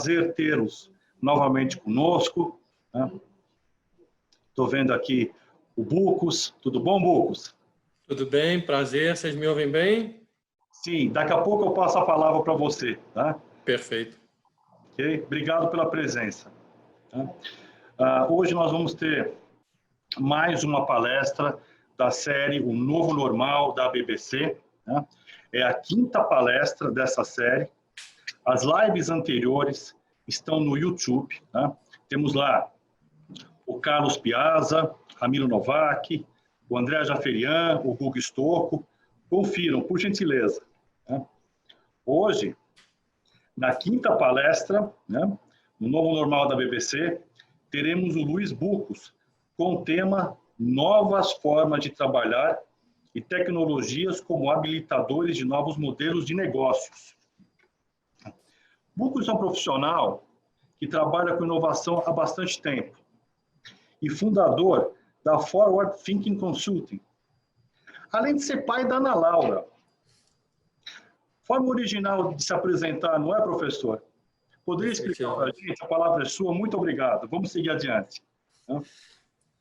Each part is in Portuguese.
prazer tê-los novamente conosco. Estou vendo aqui o Bucos. Tudo bom, Bucos? Tudo bem, prazer. Vocês me ouvem bem? Sim, daqui a pouco eu passo a palavra para você. Tá? Perfeito. Okay? Obrigado pela presença. Hoje nós vamos ter mais uma palestra da série O Novo Normal da BBC. Tá? É a 5ª palestra dessa série. As lives anteriores estão no YouTube. Tá? Temos lá o Carlos Piazza, Ramiro Novak, o André Jaferian, o Hugo Stocco. Confiram, por gentileza. Tá? Hoje, na 5ª palestra, né, no Novo Normal da BBC, teremos o Luiz Bucos, com o tema Novas Formas de Trabalhar e Tecnologias como Habilitadores de Novos Modelos de Negócios. Bucos é um profissional que trabalha com inovação há bastante tempo e fundador da Forward Thinking Consulting, além de ser pai da Ana Laura. Forma original de se apresentar, não é, professor? Poderia explicar para a gente? A palavra é sua. Muito obrigado. Vamos seguir adiante.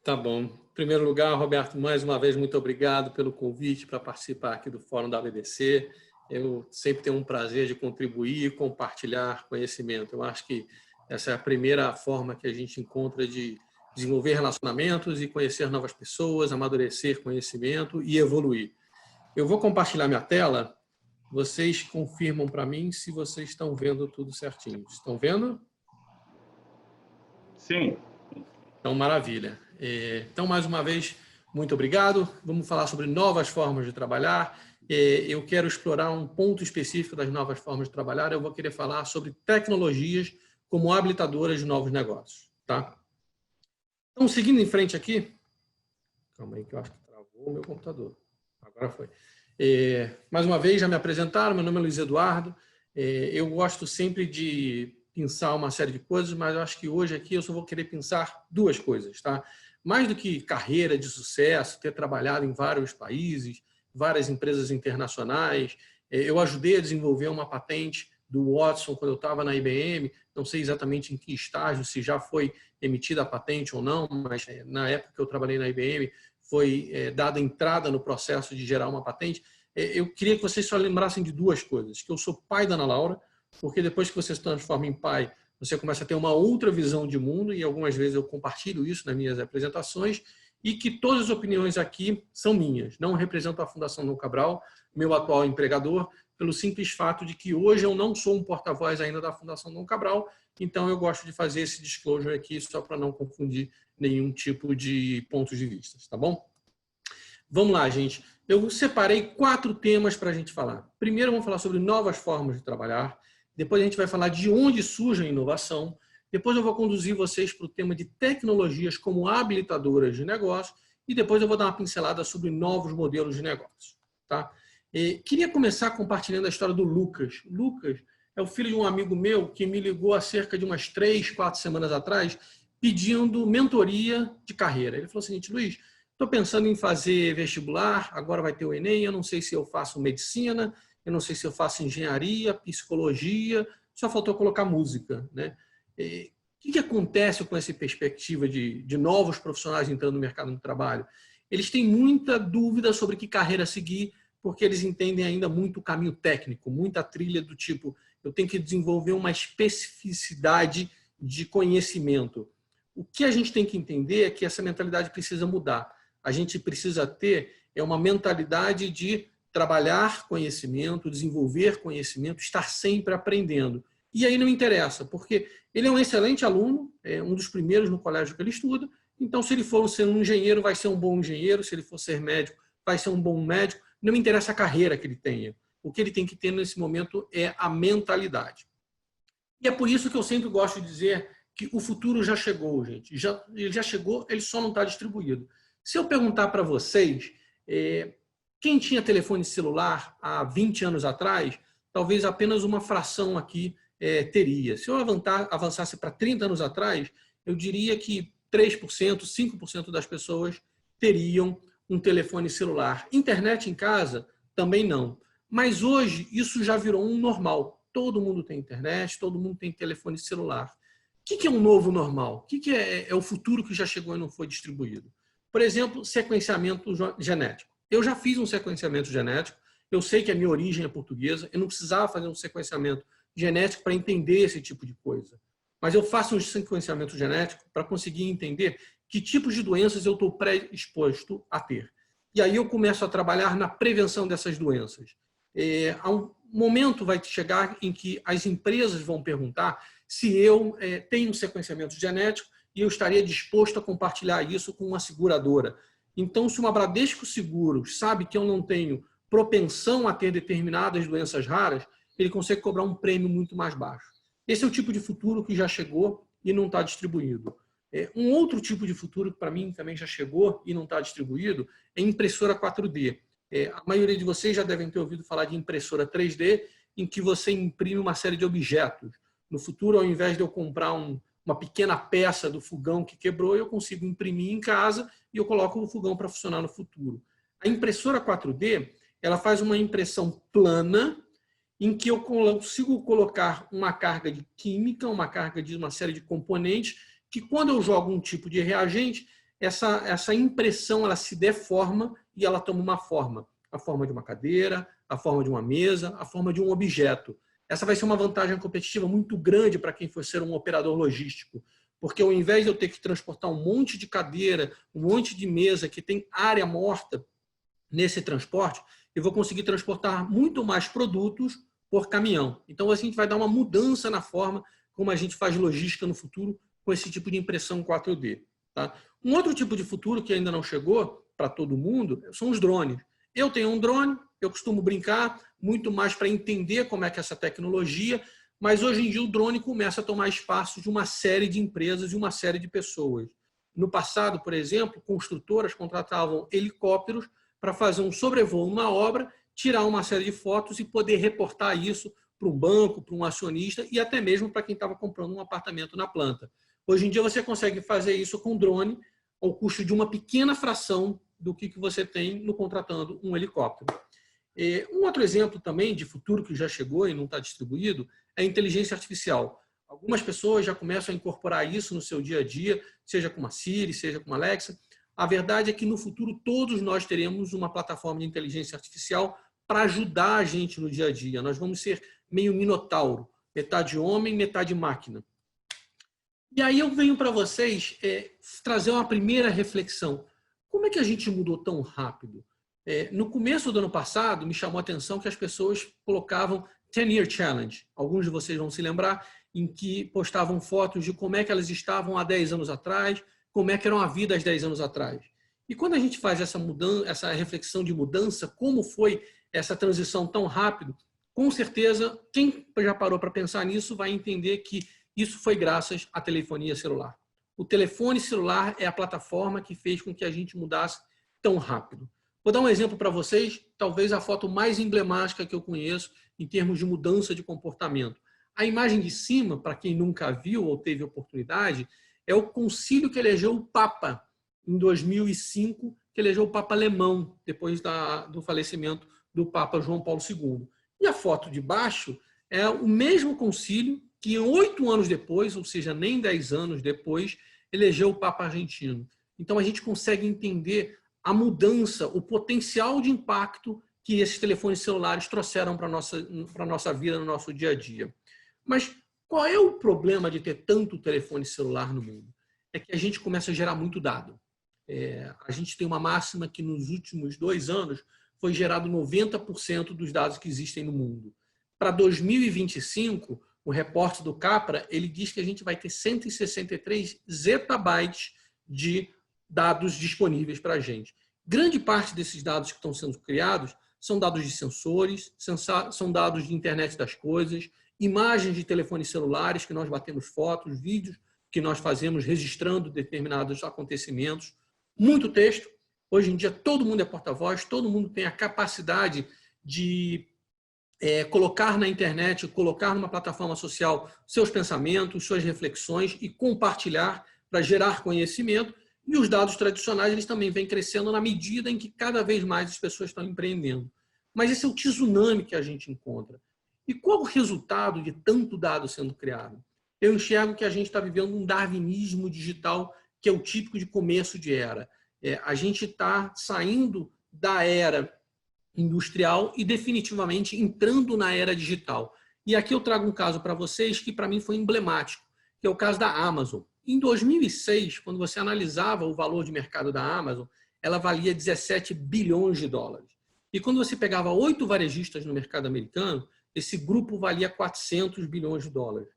Tá bom. Em primeiro lugar, Roberto, mais uma vez, muito obrigado pelo convite para participar aqui do Fórum da BBC. Eu sempre tenho um prazer de contribuir e compartilhar conhecimento. Eu acho que essa é a primeira forma que a gente encontra de desenvolver relacionamentos e conhecer novas pessoas, amadurecer conhecimento e evoluir. Eu vou compartilhar minha tela. Vocês confirmam para mim se vocês estão vendo tudo certinho. Estão vendo? Sim. Então, maravilha. Então, mais uma vez, muito obrigado. Vamos falar sobre novas formas de trabalhar. Eu quero explorar um ponto específico das novas formas de trabalhar. Eu vou querer falar sobre tecnologias como habilitadoras de novos negócios. Tá? Então, seguindo em frente aqui. Calma aí que eu acho que travou o meu computador. Agora foi. Mais uma vez, já me apresentaram, meu nome é Luiz Eduardo. Eu gosto sempre de pensar uma série de coisas, mas eu acho que hoje aqui eu só vou querer pensar 2 coisas. Tá? Mais do que carreira de sucesso, ter trabalhado em vários países, várias empresas internacionais, eu ajudei a desenvolver uma patente do Watson quando eu estava na IBM, não sei exatamente em que estágio, se já foi emitida a patente ou não, mas na época que eu trabalhei na IBM, foi dada entrada no processo de gerar uma patente. Eu queria que vocês só lembrassem de 2 coisas, que eu sou pai da Ana Laura, porque depois que você se transforma em pai, você começa a ter uma outra visão de mundo, e algumas vezes eu compartilho isso nas minhas apresentações, e que todas as opiniões aqui são minhas, não representam a Fundação Dom Cabral, meu atual empregador, pelo simples fato de que hoje eu não sou um porta-voz ainda da Fundação Dom Cabral, então eu gosto de fazer esse disclosure aqui só para não confundir nenhum tipo de pontos de vista, tá bom? Vamos lá, gente. Eu separei 4 temas para a gente falar. Primeiro, vamos falar sobre novas formas de trabalhar. Depois, a gente vai falar de onde surge a inovação. Depois, eu vou conduzir vocês para o tema de tecnologias como habilitadoras de negócio. E depois, eu vou dar uma pincelada sobre novos modelos de negócio. Tá? Queria começar compartilhando a história do Lucas. Lucas é o filho de um amigo meu que me ligou há cerca de umas 3, 4 semanas atrás pedindo mentoria de carreira. Ele falou o seguinte: Luiz, estou pensando em fazer vestibular, agora vai ter o Enem, eu não sei se eu faço medicina, eu não sei se eu faço engenharia, psicologia, só faltou colocar música. Né? O que acontece com essa perspectiva de novos profissionais entrando no mercado do trabalho? Eles têm muita dúvida sobre que carreira seguir, porque eles entendem ainda muito o caminho técnico, muita trilha do tipo, eu tenho que desenvolver uma especificidade de conhecimento. O que a gente tem que entender é que essa mentalidade precisa mudar. A gente precisa ter uma mentalidade de trabalhar conhecimento, desenvolver conhecimento, estar sempre aprendendo. E aí não interessa, porque ele é um excelente aluno, é um dos primeiros no colégio que ele estuda, então se ele for ser um engenheiro, vai ser um bom engenheiro, se ele for ser médico, vai ser um bom médico, não me interessa a carreira que ele tenha. O que ele tem que ter nesse momento é a mentalidade. E é por isso que eu sempre gosto de dizer que o futuro já chegou, gente. Ele já chegou, ele só não está distribuído. Se eu perguntar para vocês, quem tinha telefone celular há 20 anos atrás, talvez apenas uma fração aqui teria. Se eu avançasse para 30 anos atrás, eu diria que 3%, 5% das pessoas teriam um telefone celular. Internet em casa, também não. Mas hoje, isso já virou um normal. todo mundo tem internet, todo mundo tem telefone celular. O que é um novo normal? O que é o futuro que já chegou e não foi distribuído? Por exemplo, sequenciamento genético. Eu já fiz um sequenciamento genético, eu sei que a minha origem é portuguesa, eu não precisava fazer um sequenciamento genético para entender esse tipo de coisa. Mas eu faço um sequenciamento genético para conseguir entender que tipos de doenças eu estou predisposto a ter. E aí eu começo a trabalhar na prevenção dessas doenças. Há um momento vai chegar em que as empresas vão perguntar se eu tenho um sequenciamento genético e eu estaria disposto a compartilhar isso com uma seguradora. Então, se uma Bradesco Seguros sabe que eu não tenho propensão a ter determinadas doenças raras, ele consegue cobrar um prêmio muito mais baixo. Esse é o tipo de futuro que já chegou e não está distribuído. Um outro tipo de futuro que para mim também já chegou e não está distribuído é impressora 4D. A maioria de vocês já devem ter ouvido falar de impressora 3D, em que você imprime uma série de objetos. No futuro, ao invés de eu comprar uma pequena peça do fogão que quebrou, eu consigo imprimir em casa e eu coloco o fogão para funcionar no futuro. A impressora 4D, ela faz uma impressão plana, em que eu consigo colocar uma carga de química, uma carga de uma série de componentes, que quando eu jogo um tipo de reagente, essa impressão ela se deforma e ela toma uma forma. A forma de uma cadeira, a forma de uma mesa, a forma de um objeto. Essa vai ser uma vantagem competitiva muito grande para quem for ser um operador logístico, porque ao invés de eu ter que transportar um monte de cadeira, um monte de mesa que tem área morta nesse transporte, eu vou conseguir transportar muito mais produtos por caminhão. Então, a gente vai dar uma mudança na forma como a gente faz logística no futuro com esse tipo de impressão 4D. Tá? Um outro tipo de futuro que ainda não chegou para todo mundo são os drones. Eu tenho um drone, eu costumo brincar muito mais para entender como é que é essa tecnologia, mas hoje em dia o drone começa a tomar espaço de uma série de empresas e uma série de pessoas. No passado, por exemplo, construtoras contratavam helicópteros para fazer um sobrevoo numa obra, tirar uma série de fotos e poder reportar isso para um banco, para um acionista e até mesmo para quem estava comprando um apartamento na planta. Hoje em dia você consegue fazer isso com drone ao custo de uma pequena fração do que você tem no contratando um helicóptero. Um outro exemplo também de futuro que já chegou e não está distribuído é a inteligência artificial. Algumas pessoas já começam a incorporar isso no seu dia a dia, seja com uma Siri, seja com uma Alexa. A verdade é que no futuro todos nós teremos uma plataforma de inteligência artificial para ajudar a gente no dia a dia. Nós vamos ser meio minotauro, metade homem, metade máquina. E aí eu venho para vocês trazer uma primeira reflexão. Como é que a gente mudou tão rápido? No começo do ano passado, me chamou a atenção que as pessoas colocavam 10-Year Challenge. Alguns de vocês vão se lembrar, em que postavam fotos de como é que elas estavam há 10 anos atrás, como é que era a vida há 10 anos atrás. E quando a gente faz essa mudança, essa reflexão de mudança, como foi essa transição tão rápido, com certeza, quem já parou para pensar nisso vai entender que isso foi graças à telefonia celular. O telefone celular é a plataforma que fez com que a gente mudasse tão rápido. Vou dar um exemplo para vocês, talvez a foto mais emblemática que eu conheço em termos de mudança de comportamento. A imagem de cima, para quem nunca viu ou teve oportunidade, é o concílio que elegeu o Papa em 2005, que elegeu o Papa alemão, depois do falecimento do Papa João Paulo II. E a foto de baixo é o mesmo concílio que 8 anos depois, ou seja, nem 10 anos depois, elegeu o Papa argentino. Então a gente consegue entender a mudança, o potencial de impacto que esses telefones celulares trouxeram para a nossa vida, no nosso dia a dia. Mas qual é o problema de ter tanto telefone celular no mundo? É que a gente começa a gerar muito dado. A gente tem uma máxima que nos últimos 2 anos foi gerado 90% dos dados que existem no mundo. Para 2025, o repórter do Capra, ele diz que a gente vai ter 163 zettabytes de dados disponíveis para a gente. Grande parte desses dados que estão sendo criados são dados de sensores, são dados de internet das coisas, imagens de telefones celulares que nós batemos fotos, vídeos que nós fazemos registrando determinados acontecimentos, muito texto. Hoje em dia todo mundo é porta-voz, todo mundo tem a capacidade de colocar na internet, colocar numa plataforma social seus pensamentos, suas reflexões e compartilhar para gerar conhecimento. E os dados tradicionais eles também vêm crescendo na medida em que cada vez mais as pessoas estão empreendendo. Mas esse é o tsunami que a gente encontra. E qual o resultado de tanto dado sendo criado? Eu enxergo que a gente está vivendo um darwinismo digital que é o típico de começo de era. A gente está saindo da era industrial e definitivamente entrando na era digital. E aqui eu trago um caso para vocês que para mim foi emblemático, que é o caso da Amazon. Em 2006, quando você analisava o valor de mercado da Amazon, ela valia 17 bilhões de dólares. E quando você pegava 8 varejistas no mercado americano, esse grupo valia 400 bilhões de dólares.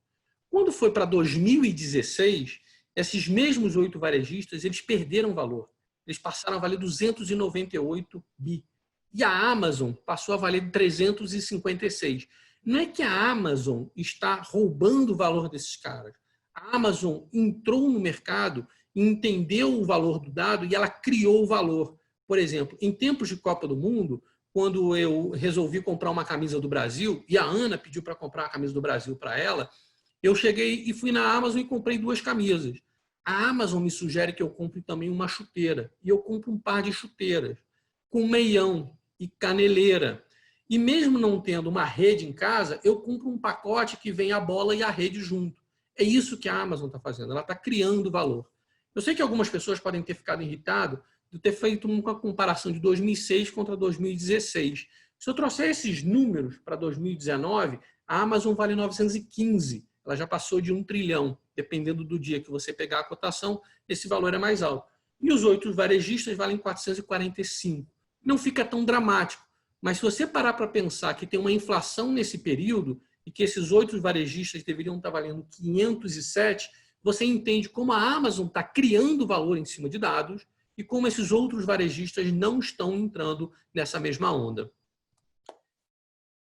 Quando foi para 2016, esses mesmos 8 varejistas eles perderam valor. Eles passaram a valer 298 bi. E a Amazon passou a valer 356. Não é que a Amazon está roubando o valor desses caras. A Amazon entrou no mercado, entendeu o valor do dado e ela criou o valor. Por exemplo, em tempos de Copa do Mundo, quando eu resolvi comprar uma camisa do Brasil, e a Ana pediu para comprar a camisa do Brasil para ela, eu cheguei e fui na Amazon e comprei 2 camisas. A Amazon me sugere que eu compre também uma chuteira. E eu compro um par de chuteiras com meião e caneleira. E mesmo não tendo uma rede em casa, eu compro um pacote que vem a bola e a rede junto. É isso que a Amazon está fazendo. Ela está criando valor. Eu sei que algumas pessoas podem ter ficado irritadas de ter feito uma comparação de 2006 contra 2016. Se eu trouxer esses números para 2019, a Amazon vale 915. Ela já passou de 1 trilhão. Dependendo do dia que você pegar a cotação, esse valor é mais alto. E os 8 varejistas valem 445. Não fica tão dramático. Mas se você parar para pensar que tem uma inflação nesse período e que esses 8 varejistas deveriam estar valendo 507, você entende como a Amazon está criando valor em cima de dados e como esses outros varejistas não estão entrando nessa mesma onda.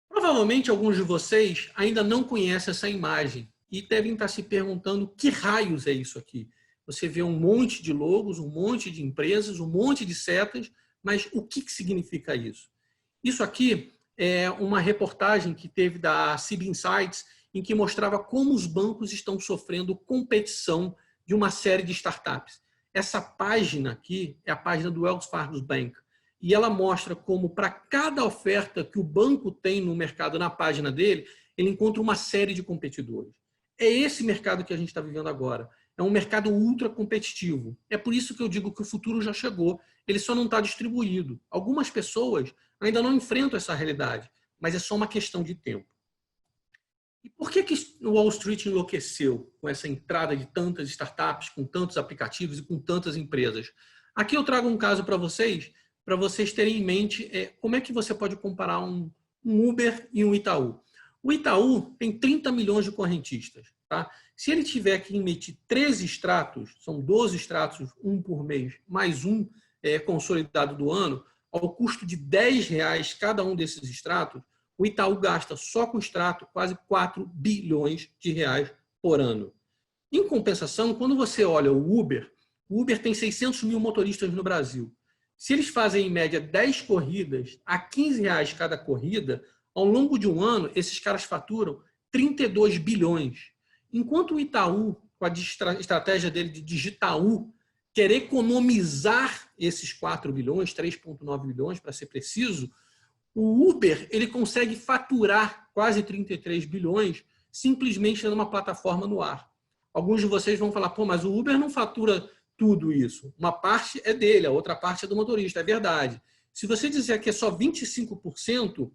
Provavelmente alguns de vocês ainda não conhecem essa imagem e devem estar se perguntando que raios é isso aqui. Você vê um monte de logos, um monte de empresas, um monte de setas, mas o que significa isso? Isso aqui é uma reportagem que teve da CB Insights, em que mostrava como os bancos estão sofrendo competição de uma série de startups. Essa página aqui é a página do Wells Fargo Bank. E ela mostra como, para cada oferta que o banco tem no mercado, na página dele, ele encontra uma série de competidores. É esse mercado que a gente está vivendo agora. É um mercado ultra competitivo. É por isso que eu digo que o futuro já chegou. Ele só não está distribuído. Algumas pessoas ainda não enfrentam essa realidade, mas é só uma questão de tempo. E por que o Wall Street enlouqueceu com essa entrada de tantas startups, com tantos aplicativos e com tantas empresas? Aqui eu trago um caso para vocês terem em mente como é que você pode comparar um Uber e um Itaú. O Itaú tem 30 milhões de correntistas. Tá? Se ele tiver que emitir 13 extratos, são 12 extratos, um por mês, mais um consolidado do ano, ao custo de R$10 cada um desses extratos, o Itaú gasta só com extrato quase 4 bilhões de reais por ano. Em compensação, quando você olha o Uber tem 600 mil motoristas no Brasil. Se eles fazem, em média, 10 corridas a R$15 cada corrida, ao longo de um ano, esses caras faturam 32 bilhões. Enquanto o Itaú, com a estratégia dele de Digitaú, quer economizar esses 4 bilhões, 3,9 bilhões, para ser preciso, o Uber ele consegue faturar quase 33 bilhões simplesmente numa plataforma no ar. Alguns de vocês vão falar, pô, mas o Uber não fatura tudo isso. Uma parte é dele, a outra parte é do motorista, é verdade. Se você disser que é só 25%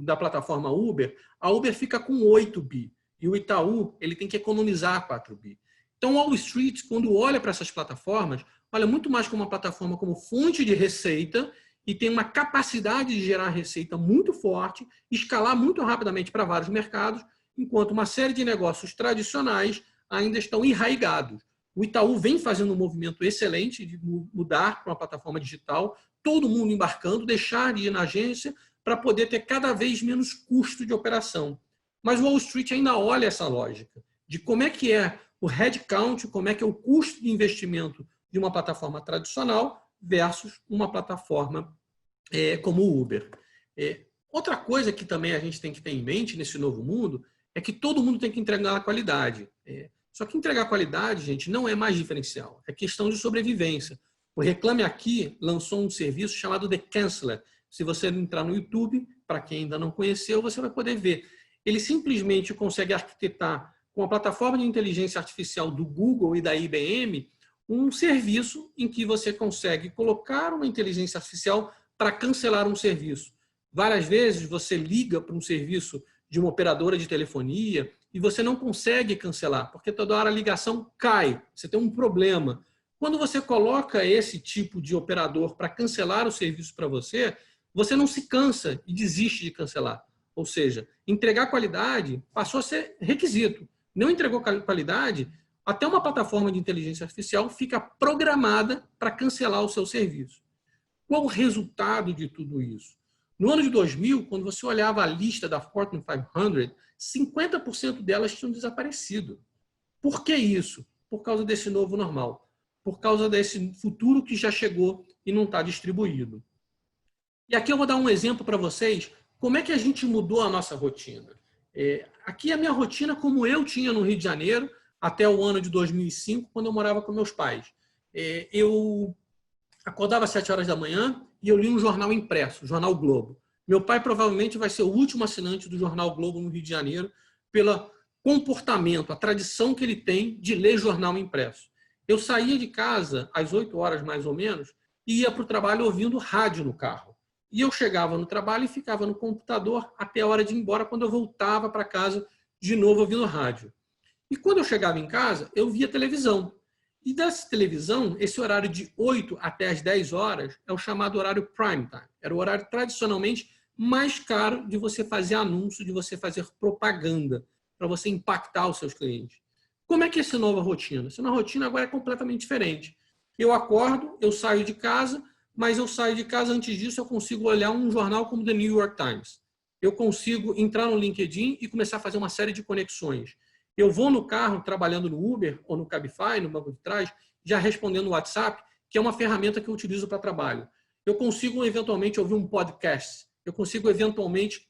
da plataforma Uber, a Uber fica com 8 bi. E o Itaú ele tem que economizar 4 bi. Então, o Wall Street, quando olha para essas plataformas, olha muito mais como uma plataforma como fonte de receita e tem uma capacidade de gerar receita muito forte, escalar muito rapidamente para vários mercados, enquanto uma série de negócios tradicionais ainda estão enraigados. O Itaú vem fazendo um movimento excelente de mudar para uma plataforma digital, todo mundo embarcando, deixar de ir na agência para poder ter cada vez menos custo de operação. Mas o Wall Street ainda olha essa lógica de como é que é o headcount, como é que é o custo de investimento de uma plataforma tradicional versus uma plataforma como o Uber. Outra coisa que também a gente tem que ter em mente nesse novo mundo é que todo mundo tem que entregar a qualidade. Só que entregar qualidade, gente, não é mais diferencial. É questão de sobrevivência. O Reclame Aqui lançou um serviço chamado The Canceler. Se você entrar no YouTube, para quem ainda não conheceu, você vai poder ver. Ele simplesmente consegue arquitetar, com a plataforma de inteligência artificial do Google e da IBM, um serviço em que você consegue colocar uma inteligência artificial para cancelar um serviço. Várias vezes você liga para um serviço de uma operadora de telefonia e você não consegue cancelar, porque toda hora a ligação cai, você tem um problema. Quando você coloca esse tipo de operador para cancelar o serviço para você, você não se cansa e desiste de cancelar. Ou seja, entregar qualidade passou a ser requisito. Não entregou qualidade, até uma plataforma de inteligência artificial fica programada para cancelar o seu serviço. Qual o resultado de tudo isso? No ano de 2000, quando você olhava a lista da Fortune 500, 50% delas tinham desaparecido. Por que isso? Por causa desse novo normal. Por causa desse futuro que já chegou e não está distribuído. E aqui eu vou dar um exemplo para vocês, como é que a gente mudou a nossa rotina. Aqui a minha rotina como eu tinha no Rio de Janeiro, até o ano de 2005, quando eu morava com meus pais. Eu acordava às 7 horas da manhã e eu li um jornal impresso, o Jornal Globo. Meu pai provavelmente vai ser o último assinante do Jornal Globo no Rio de Janeiro, pelo comportamento, a tradição que ele tem de ler jornal impresso. Eu saía de casa às 8 horas mais ou menos e ia para o trabalho ouvindo rádio no carro. E eu chegava no trabalho e ficava no computador até a hora de ir embora, quando eu voltava para casa de novo ouvindo rádio. E quando eu chegava em casa, eu via televisão. E dessa televisão, esse horário de 8 até as 10 horas é o chamado horário prime time. Era o horário tradicionalmente mais caro de você fazer anúncio, de você fazer propaganda, para você impactar os seus clientes. Como é que é essa nova rotina? Essa nova rotina agora é completamente diferente. Eu acordo, eu saio de casa, mas eu saio de casa, antes disso, eu consigo olhar um jornal como The New York Times. Eu consigo entrar no LinkedIn e começar a fazer uma série de conexões. Eu vou no carro, trabalhando no Uber ou no Cabify, no banco de trás, já respondendo o WhatsApp, que é uma ferramenta que eu utilizo para trabalho. Eu consigo, eventualmente, ouvir um podcast. Eu consigo, eventualmente,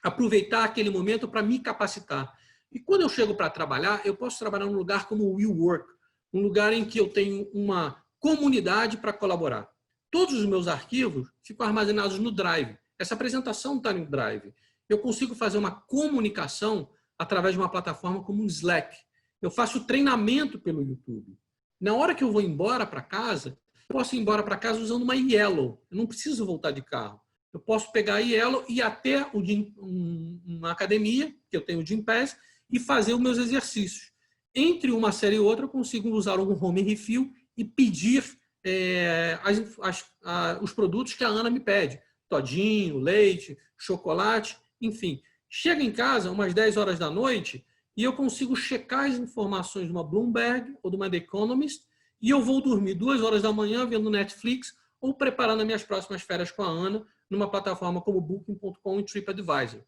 aproveitar aquele momento para me capacitar. E quando eu chego para trabalhar, eu posso trabalhar num lugar como o WeWork, um lugar em que eu tenho uma comunidade para colaborar. Todos os meus arquivos ficam armazenados no Drive. Essa apresentação está no Drive. Eu consigo fazer uma comunicação através de uma plataforma como o Slack. Eu faço treinamento pelo YouTube. Na hora que eu vou embora para casa, eu posso ir embora para casa usando uma Yellow. Eu não preciso voltar de carro. Eu posso pegar a Yellow e ir até uma academia, que eu tenho o Gympass, e fazer os meus exercícios. Entre uma série e outra, eu consigo usar um home refill e pedir os produtos que a Ana me pede. Todinho, leite, chocolate, enfim. Chega em casa, umas 10 horas da noite, e eu consigo checar as informações de uma Bloomberg ou de uma The Economist, e eu vou dormir 2 horas da manhã vendo Netflix ou preparando as minhas próximas férias com a Ana numa plataforma como Booking.com e TripAdvisor.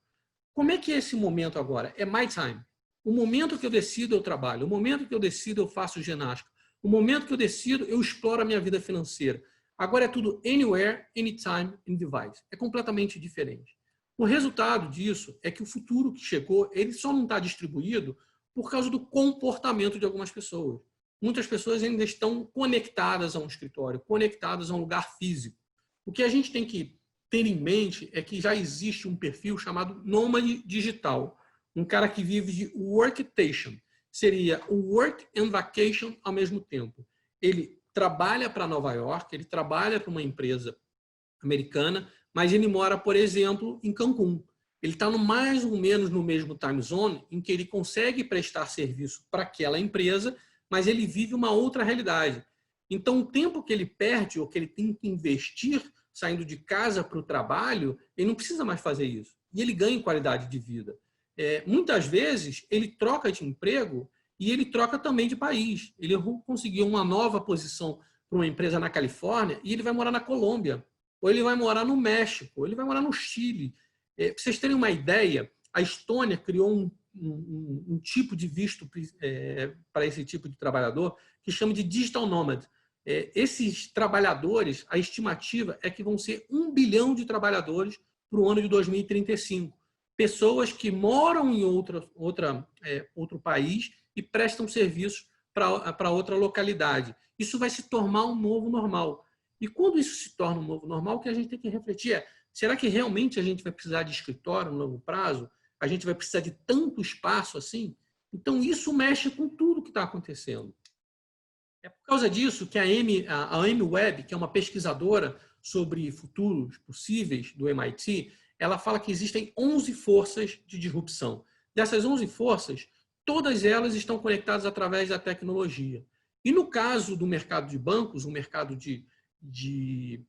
Como é que é esse momento agora? É my time. O momento que eu decido, eu trabalho. O momento que eu decido, eu faço ginástica. O momento que eu decido, eu exploro a minha vida financeira. Agora é tudo anywhere, anytime, any device. É completamente diferente. O resultado disso é que o futuro que chegou, ele só não está distribuído por causa do comportamento de algumas pessoas. Muitas pessoas ainda estão conectadas a um escritório, conectadas a um lugar físico. O que a gente tem que ter em mente é que já existe um perfil chamado nômade digital. Um cara que vive de workation. Seria o work and vacation ao mesmo tempo. Ele trabalha para Nova York, ele trabalha para uma empresa americana, mas ele mora, por exemplo, em Cancún. Ele está mais ou menos no mesmo time zone em que ele consegue prestar serviço para aquela empresa, mas ele vive uma outra realidade. Então, o tempo que ele perde ou que ele tem que investir saindo de casa para o trabalho, ele não precisa mais fazer isso. E ele ganha em qualidade de vida. Muitas vezes, ele troca de emprego e ele troca também de país. Ele conseguiu uma nova posição para uma empresa na Califórnia e ele vai morar na Colômbia, ou ele vai morar no México, ou ele vai morar no Chile. Para vocês terem uma ideia, a Estônia criou um tipo de visto para esse tipo de trabalhador que chama de Digital Nomad. Esses trabalhadores, a estimativa é que vão ser 1 bilhão de trabalhadores para o ano de 2035. Pessoas que moram em outro país e prestam serviços para outra localidade. Isso vai se tornar um novo normal. E quando isso se torna um novo normal, o que a gente tem que refletir será que realmente a gente vai precisar de escritório no longo prazo? A gente vai precisar de tanto espaço assim? Então, isso mexe com tudo que está acontecendo. É por causa disso que a Amy Webb, que é uma pesquisadora sobre futuros possíveis do MIT, ela fala que existem 11 forças de disrupção. Dessas 11 forças, todas elas estão conectadas através da tecnologia. E no caso do mercado de bancos, o mercado de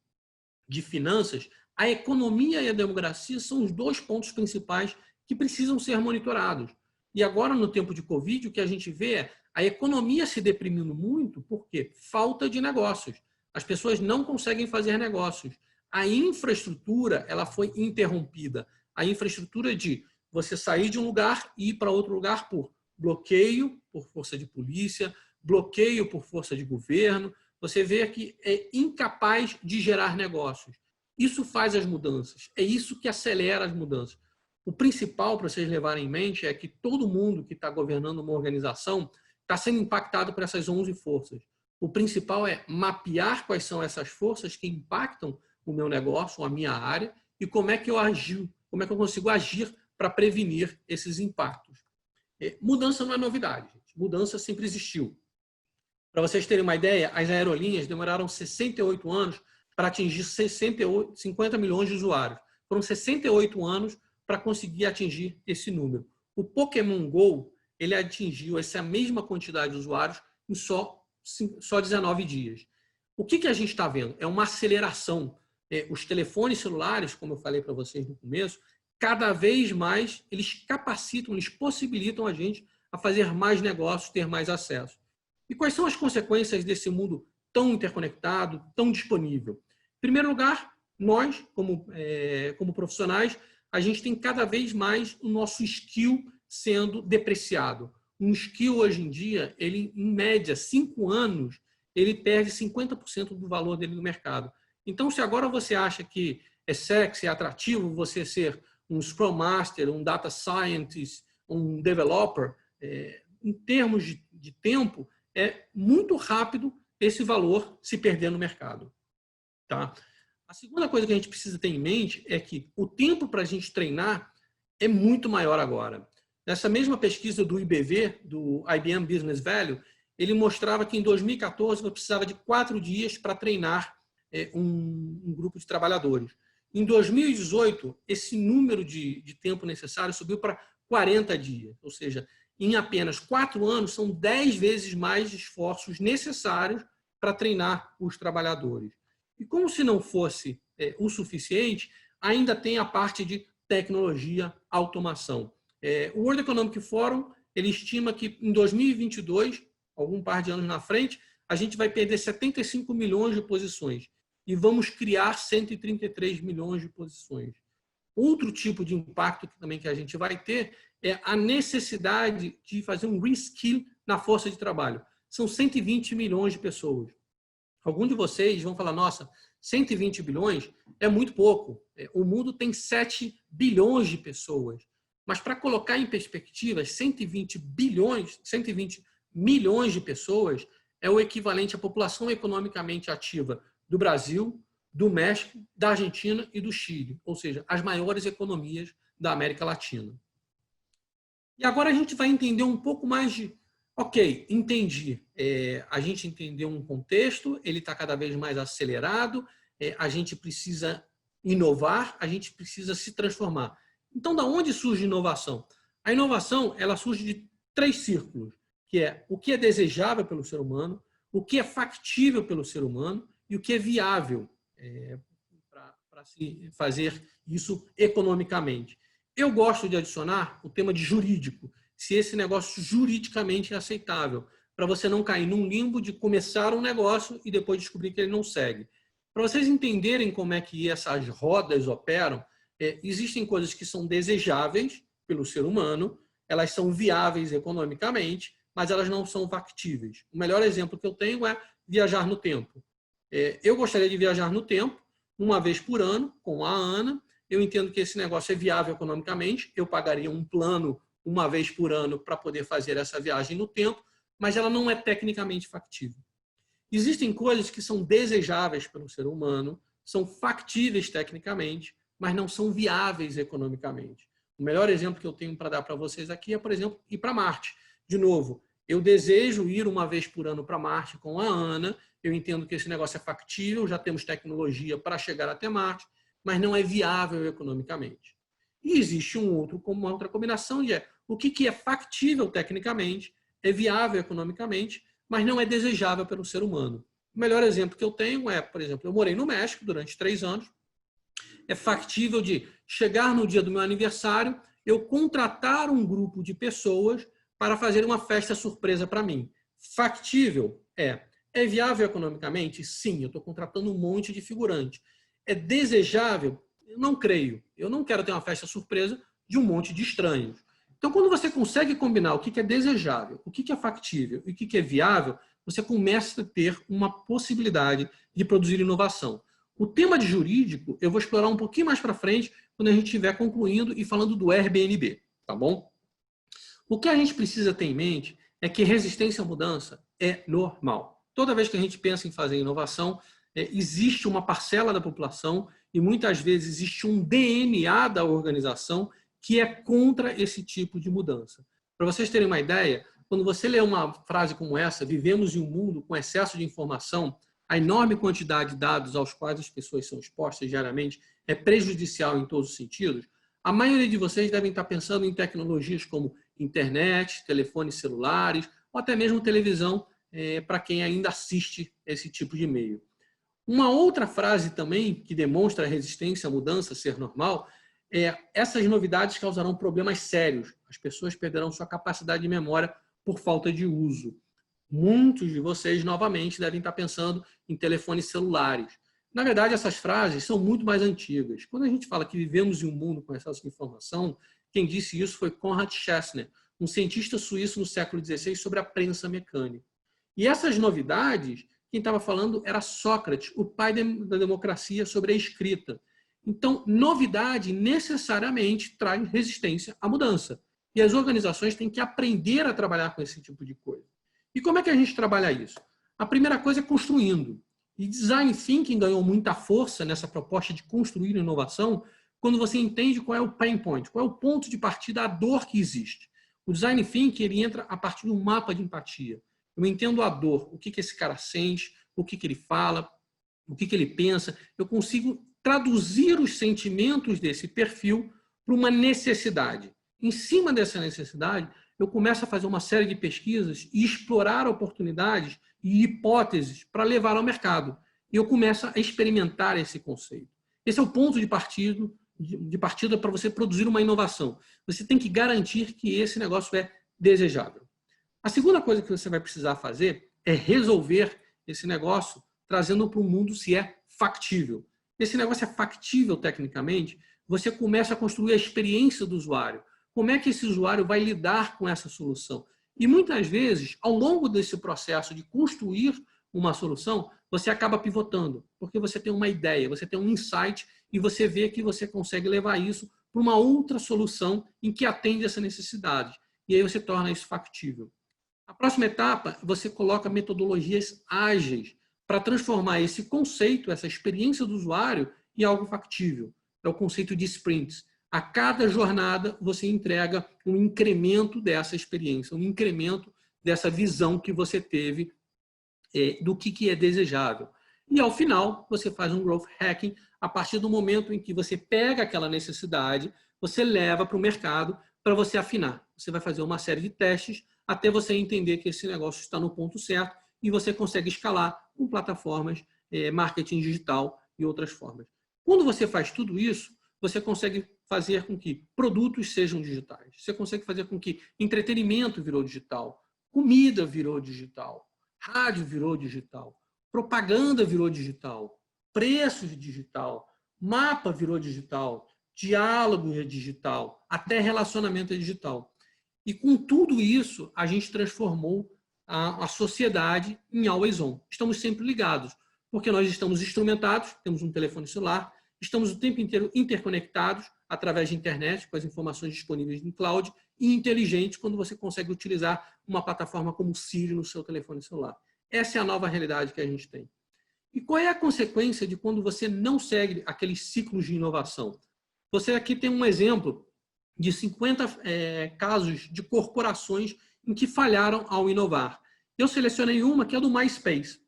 finanças, a economia e a democracia são os dois pontos principais que precisam ser monitorados. E agora, no tempo de Covid, o que a gente vê é a economia se deprimindo muito porque falta de negócios. As pessoas não conseguem fazer negócios. A infraestrutura ela foi interrompida. A infraestrutura de você sair de um lugar e ir para outro lugar por bloqueio, por força de polícia, bloqueio por força de governo. Você vê que é incapaz de gerar negócios. Isso faz as mudanças. É isso que acelera as mudanças. O principal para vocês levarem em mente é que todo mundo que está governando uma organização está sendo impactado por essas 11 forças. O principal é mapear quais são essas forças que impactam o meu negócio, a minha área, e como é que eu agio, como é que eu consigo agir para prevenir esses impactos. Mudança não é novidade, gente. Mudança sempre existiu. Para vocês terem uma ideia, as aerolíneas demoraram 68 anos para atingir 50 milhões de usuários. Foram 68 anos para conseguir atingir esse número. O Pokémon GO, ele atingiu essa mesma quantidade de usuários em só 19 dias. O que a gente está vendo? É uma aceleração. Os telefones celulares, como eu falei para vocês no começo, cada vez mais eles capacitam, eles possibilitam a gente a fazer mais negócios, ter mais acesso. E quais são as consequências desse mundo tão interconectado, tão disponível? Em primeiro lugar, nós, como profissionais, a gente tem cada vez mais o nosso skill sendo depreciado. Um skill, hoje em dia, ele, em média, 5 anos, ele perde 50% do valor dele no mercado. Então, se agora você acha que é sexy, é atrativo você ser um Scrum Master, um Data Scientist, um Developer, em termos de tempo, é muito rápido esse valor se perder no mercado. Tá? A segunda coisa que a gente precisa ter em mente é que o tempo para a gente treinar é muito maior agora. Nessa mesma pesquisa do IBV, do IBM Business Value, ele mostrava que em 2014 você precisava de 4 dias para treinar um grupo de trabalhadores. Em 2018, esse número de tempo necessário subiu para 40 dias. Ou seja, em apenas 4 anos, são 10 vezes mais esforços necessários para treinar os trabalhadores. E como se não fosse o suficiente, ainda tem a parte de tecnologia, automação. O World Economic Forum ele estima que em 2022, algum par de anos na frente, a gente vai perder 75 milhões de posições e vamos criar 133 milhões de posições. Outro tipo de impacto também que a gente vai ter é a necessidade de fazer um reskill na força de trabalho. São 120 milhões de pessoas. Alguns de vocês vão falar, nossa, 120 bilhões é muito pouco. O mundo tem 7 bilhões de pessoas. Mas para colocar em perspectiva, 120 milhões de pessoas é o equivalente à população economicamente ativa do Brasil, do México, da Argentina e do Chile, ou seja, as maiores economias da América Latina. E agora a gente vai entender um pouco mais de, ok, entendi, a gente entendeu um contexto, ele está cada vez mais acelerado, a gente precisa inovar, a gente precisa se transformar. Então, da onde surge inovação? A inovação ela surge de 3 círculos, que é o que é desejável pelo ser humano, o que é factível pelo ser humano e o que é viável para se fazer isso economicamente. Eu gosto de adicionar o tema de jurídico, se esse negócio juridicamente é aceitável, para você não cair num limbo de começar um negócio e depois descobrir que ele não segue. Para vocês entenderem como é que essas rodas operam, existem coisas que são desejáveis pelo ser humano, elas são viáveis economicamente, mas elas não são factíveis. O melhor exemplo que eu tenho é viajar no tempo. Eu gostaria de viajar no tempo, uma vez por ano, com a Ana. Eu entendo que esse negócio é viável economicamente, eu pagaria um plano uma vez por ano para poder fazer essa viagem no tempo, mas ela não é tecnicamente factível. Existem coisas que são desejáveis pelo ser humano, são factíveis tecnicamente, mas não são viáveis economicamente. O melhor exemplo que eu tenho para dar para vocês aqui é, por exemplo, ir para Marte. De novo, eu desejo ir uma vez por ano para Marte com a Ana, eu entendo que esse negócio é factível, já temos tecnologia para chegar até Marte, mas não é viável economicamente. E existe uma outra combinação de o que é factível tecnicamente, é viável economicamente, mas não é desejável pelo ser humano. O melhor exemplo que eu tenho é, por exemplo, eu morei no México durante 3 anos, é factível de chegar no dia do meu aniversário, eu contratar um grupo de pessoas para fazer uma festa surpresa para mim. Factível? É. É viável economicamente? Sim, eu estou contratando um monte de figurante. É desejável? Eu não creio. Eu não quero ter uma festa surpresa de um monte de estranhos. Então, quando você consegue combinar o que é desejável, o que é factível e o que é viável, você começa a ter uma possibilidade de produzir inovação. O tema de jurídico eu vou explorar um pouquinho mais para frente, quando a gente estiver concluindo e falando do Airbnb, tá bom? O que a gente precisa ter em mente é que resistência à mudança é normal. Toda vez que a gente pensa em fazer inovação, existe uma parcela da população e muitas vezes existe um DNA da organização que é contra esse tipo de mudança. Para vocês terem uma ideia, quando você lê uma frase como essa, vivemos em um mundo com excesso de informação, a enorme quantidade de dados aos quais as pessoas são expostas diariamente é prejudicial em todos os sentidos, a maioria de vocês devem estar pensando em tecnologias como internet, telefones celulares, ou até mesmo televisão, para quem ainda assiste esse tipo de meio. Uma outra frase também que demonstra a resistência à mudança ser normal é: essas novidades causarão problemas sérios. As pessoas perderão sua capacidade de memória por falta de uso. Muitos de vocês, novamente, devem estar pensando em telefones celulares. Na verdade, essas frases são muito mais antigas. Quando a gente fala que vivemos em um mundo com excesso de informação, quem disse isso foi Konrad Schessner, um cientista suíço no século XVI sobre a prensa mecânica. E essas novidades, quem estava falando era Sócrates, o pai da democracia sobre a escrita. Então, novidade necessariamente traz resistência à mudança. E as organizações têm que aprender a trabalhar com esse tipo de coisa. E como é que a gente trabalha isso? A primeira coisa é construindo. E Design Thinking ganhou muita força nessa proposta de construir inovação quando você entende qual é o pain point, qual é o ponto de partida, a dor que existe. O Design Thinking ele entra a partir de um mapa de empatia. Eu entendo a dor, o que esse cara sente, o que ele fala, o que ele pensa. Eu consigo traduzir os sentimentos desse perfil para uma necessidade. Em cima dessa necessidade, eu começo a fazer uma série de pesquisas e explorar oportunidades e hipóteses para levar ao mercado. E eu começo a experimentar esse conceito. Esse é o ponto de partida para você produzir uma inovação. Você tem que garantir que esse negócio é desejável. A segunda coisa que você vai precisar fazer é resolver esse negócio trazendo para o mundo se é factível. Esse negócio é factível tecnicamente, você começa a construir a experiência do usuário. Como é que esse usuário vai lidar com essa solução? E muitas vezes, ao longo desse processo de construir uma solução, você acaba pivotando, porque você tem uma ideia, você tem um insight e você vê que você consegue levar isso para uma outra solução em que atende essa necessidade. E aí você torna isso factível. A próxima etapa, você coloca metodologias ágeis para transformar esse conceito, essa experiência do usuário, em algo factível. É o conceito de sprints. A cada jornada, você entrega um incremento dessa experiência, um incremento dessa visão que você teve do que é desejável. E, ao final, você faz um growth hacking a partir do momento em que você pega aquela necessidade, você leva para o mercado para você afinar. Você vai fazer uma série de testes até você entender que esse negócio está no ponto certo e você consegue escalar com plataformas, marketing digital e outras formas. Quando você faz tudo isso, você consegue fazer com que produtos sejam digitais. Você consegue fazer com que entretenimento virou digital, comida virou digital, rádio virou digital, propaganda virou digital, preços digital, mapa virou digital, diálogo é digital, até relacionamento é digital. E com tudo isso, a gente transformou a sociedade em always on. Estamos sempre ligados, porque nós estamos instrumentados, temos um telefone celular, estamos o tempo inteiro interconectados através de internet, com as informações disponíveis no cloud, e inteligentes quando você consegue utilizar uma plataforma como o Siri no seu telefone celular. Essa é a nova realidade que a gente tem. E qual é a consequência de quando você não segue aqueles ciclos de inovação? Você aqui tem um exemplo de 50 casos de corporações em que falharam ao inovar. Eu selecionei uma que é do MySpace.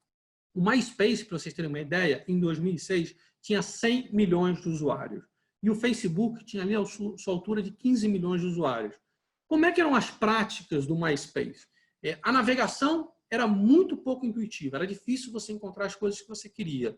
O MySpace, para vocês terem uma ideia, em 2006 tinha 100 milhões de usuários. E o Facebook tinha ali a sua altura de 15 milhões de usuários. Como é que eram as práticas do MySpace? A navegação era muito pouco intuitiva, era difícil você encontrar as coisas que você queria.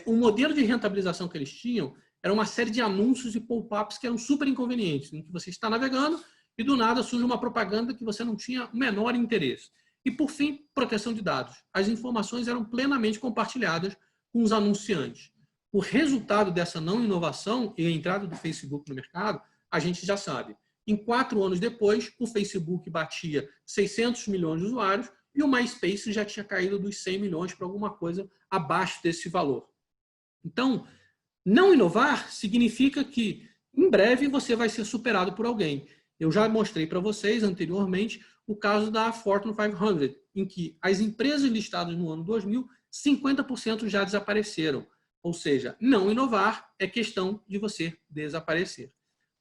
O modelo de rentabilização que eles tinham era uma série de anúncios e pop-ups que eram super inconvenientes, em que você está navegando e do nada surge uma propaganda que você não tinha o menor interesse. E, por fim, proteção de dados. As informações eram plenamente compartilhadas com os anunciantes. O resultado dessa não inovação e a entrada do Facebook no mercado, a gente já sabe. Em 4 anos depois, o Facebook batia 600 milhões de usuários e o MySpace já tinha caído dos 100 milhões para alguma coisa abaixo desse valor. Então, não inovar significa que, em breve, você vai ser superado por alguém. Eu já mostrei para vocês anteriormente o caso da Fortune 500, em que as empresas listadas no ano 2000, 50% já desapareceram. Ou seja, não inovar é questão de você desaparecer.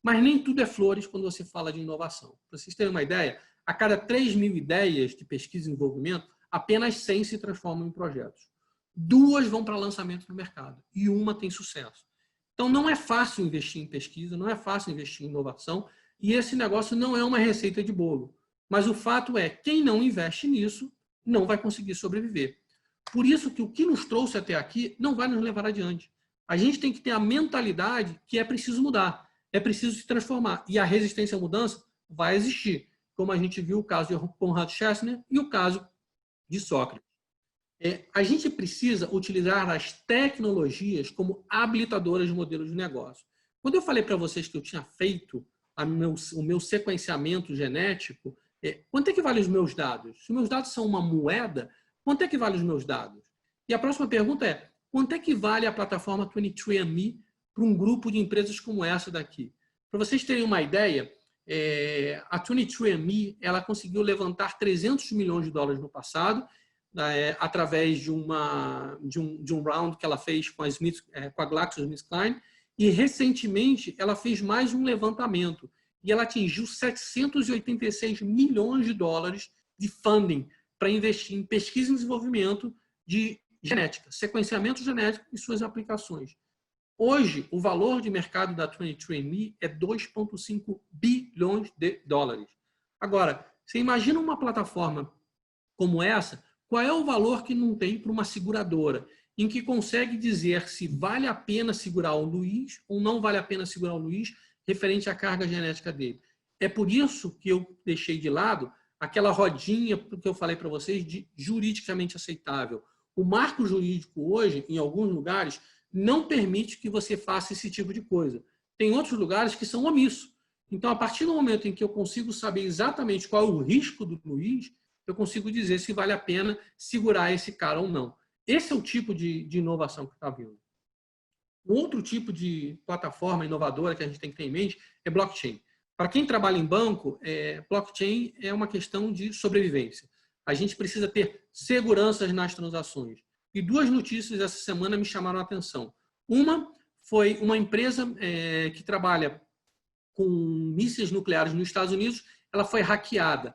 Mas nem tudo é flores quando você fala de inovação. Para vocês terem uma ideia, a cada 3.000 ideias de pesquisa e desenvolvimento, apenas 100 se transformam em projetos. 2 vão para lançamento no mercado e uma tem sucesso. Então, não é fácil investir em pesquisa, não é fácil investir em inovação e esse negócio não é uma receita de bolo. Mas o fato é, quem não investe nisso não vai conseguir sobreviver. Por isso que o que nos trouxe até aqui não vai nos levar adiante. A gente tem que ter a mentalidade que é preciso mudar, é preciso se transformar. E a resistência à mudança vai existir, como a gente viu o caso de Conrad Schaeffner e o caso de Sócrates. A gente precisa utilizar as tecnologias como habilitadoras de modelos de negócio. Quando eu falei para vocês que eu tinha feito o meu sequenciamento genético, quanto é que vale os meus dados? Se os meus dados são uma moeda, quanto é que vale os meus dados? E a próxima pergunta é, quanto é que vale a plataforma 23andMe para um grupo de empresas como essa daqui? Para vocês terem uma ideia, a 23andMe ela conseguiu levantar 300 milhões de dólares no passado, através de um round que ela fez com a GlaxoSmithKline, e recentemente ela fez mais um levantamento e ela atingiu 786 milhões de dólares de funding para investir em pesquisa e desenvolvimento de genética, sequenciamento genético e suas aplicações. Hoje, o valor de mercado da 23andMe é 2,5 bilhões de dólares. Agora, você imagina uma plataforma como essa, qual é o valor que não tem para uma seguradora, em que consegue dizer se vale a pena segurar o Luiz ou não vale a pena segurar o Luiz referente à carga genética dele. É por isso que eu deixei de lado aquela rodinha que eu falei para vocês de juridicamente aceitável. O marco jurídico hoje, em alguns lugares, não permite que você faça esse tipo de coisa. Tem outros lugares que são omissos. Então, a partir do momento em que eu consigo saber exatamente qual é o risco do Luiz, eu consigo dizer se vale a pena segurar esse cara ou não. Esse é o tipo de inovação que está vindo. Um outro tipo de plataforma inovadora que a gente tem que ter em mente é blockchain. Para quem trabalha em banco, blockchain é uma questão de sobrevivência. A gente precisa ter seguranças nas transações. E 2 notícias essa semana me chamaram a atenção. Uma foi uma empresa que trabalha com mísseis nucleares nos Estados Unidos, ela foi hackeada.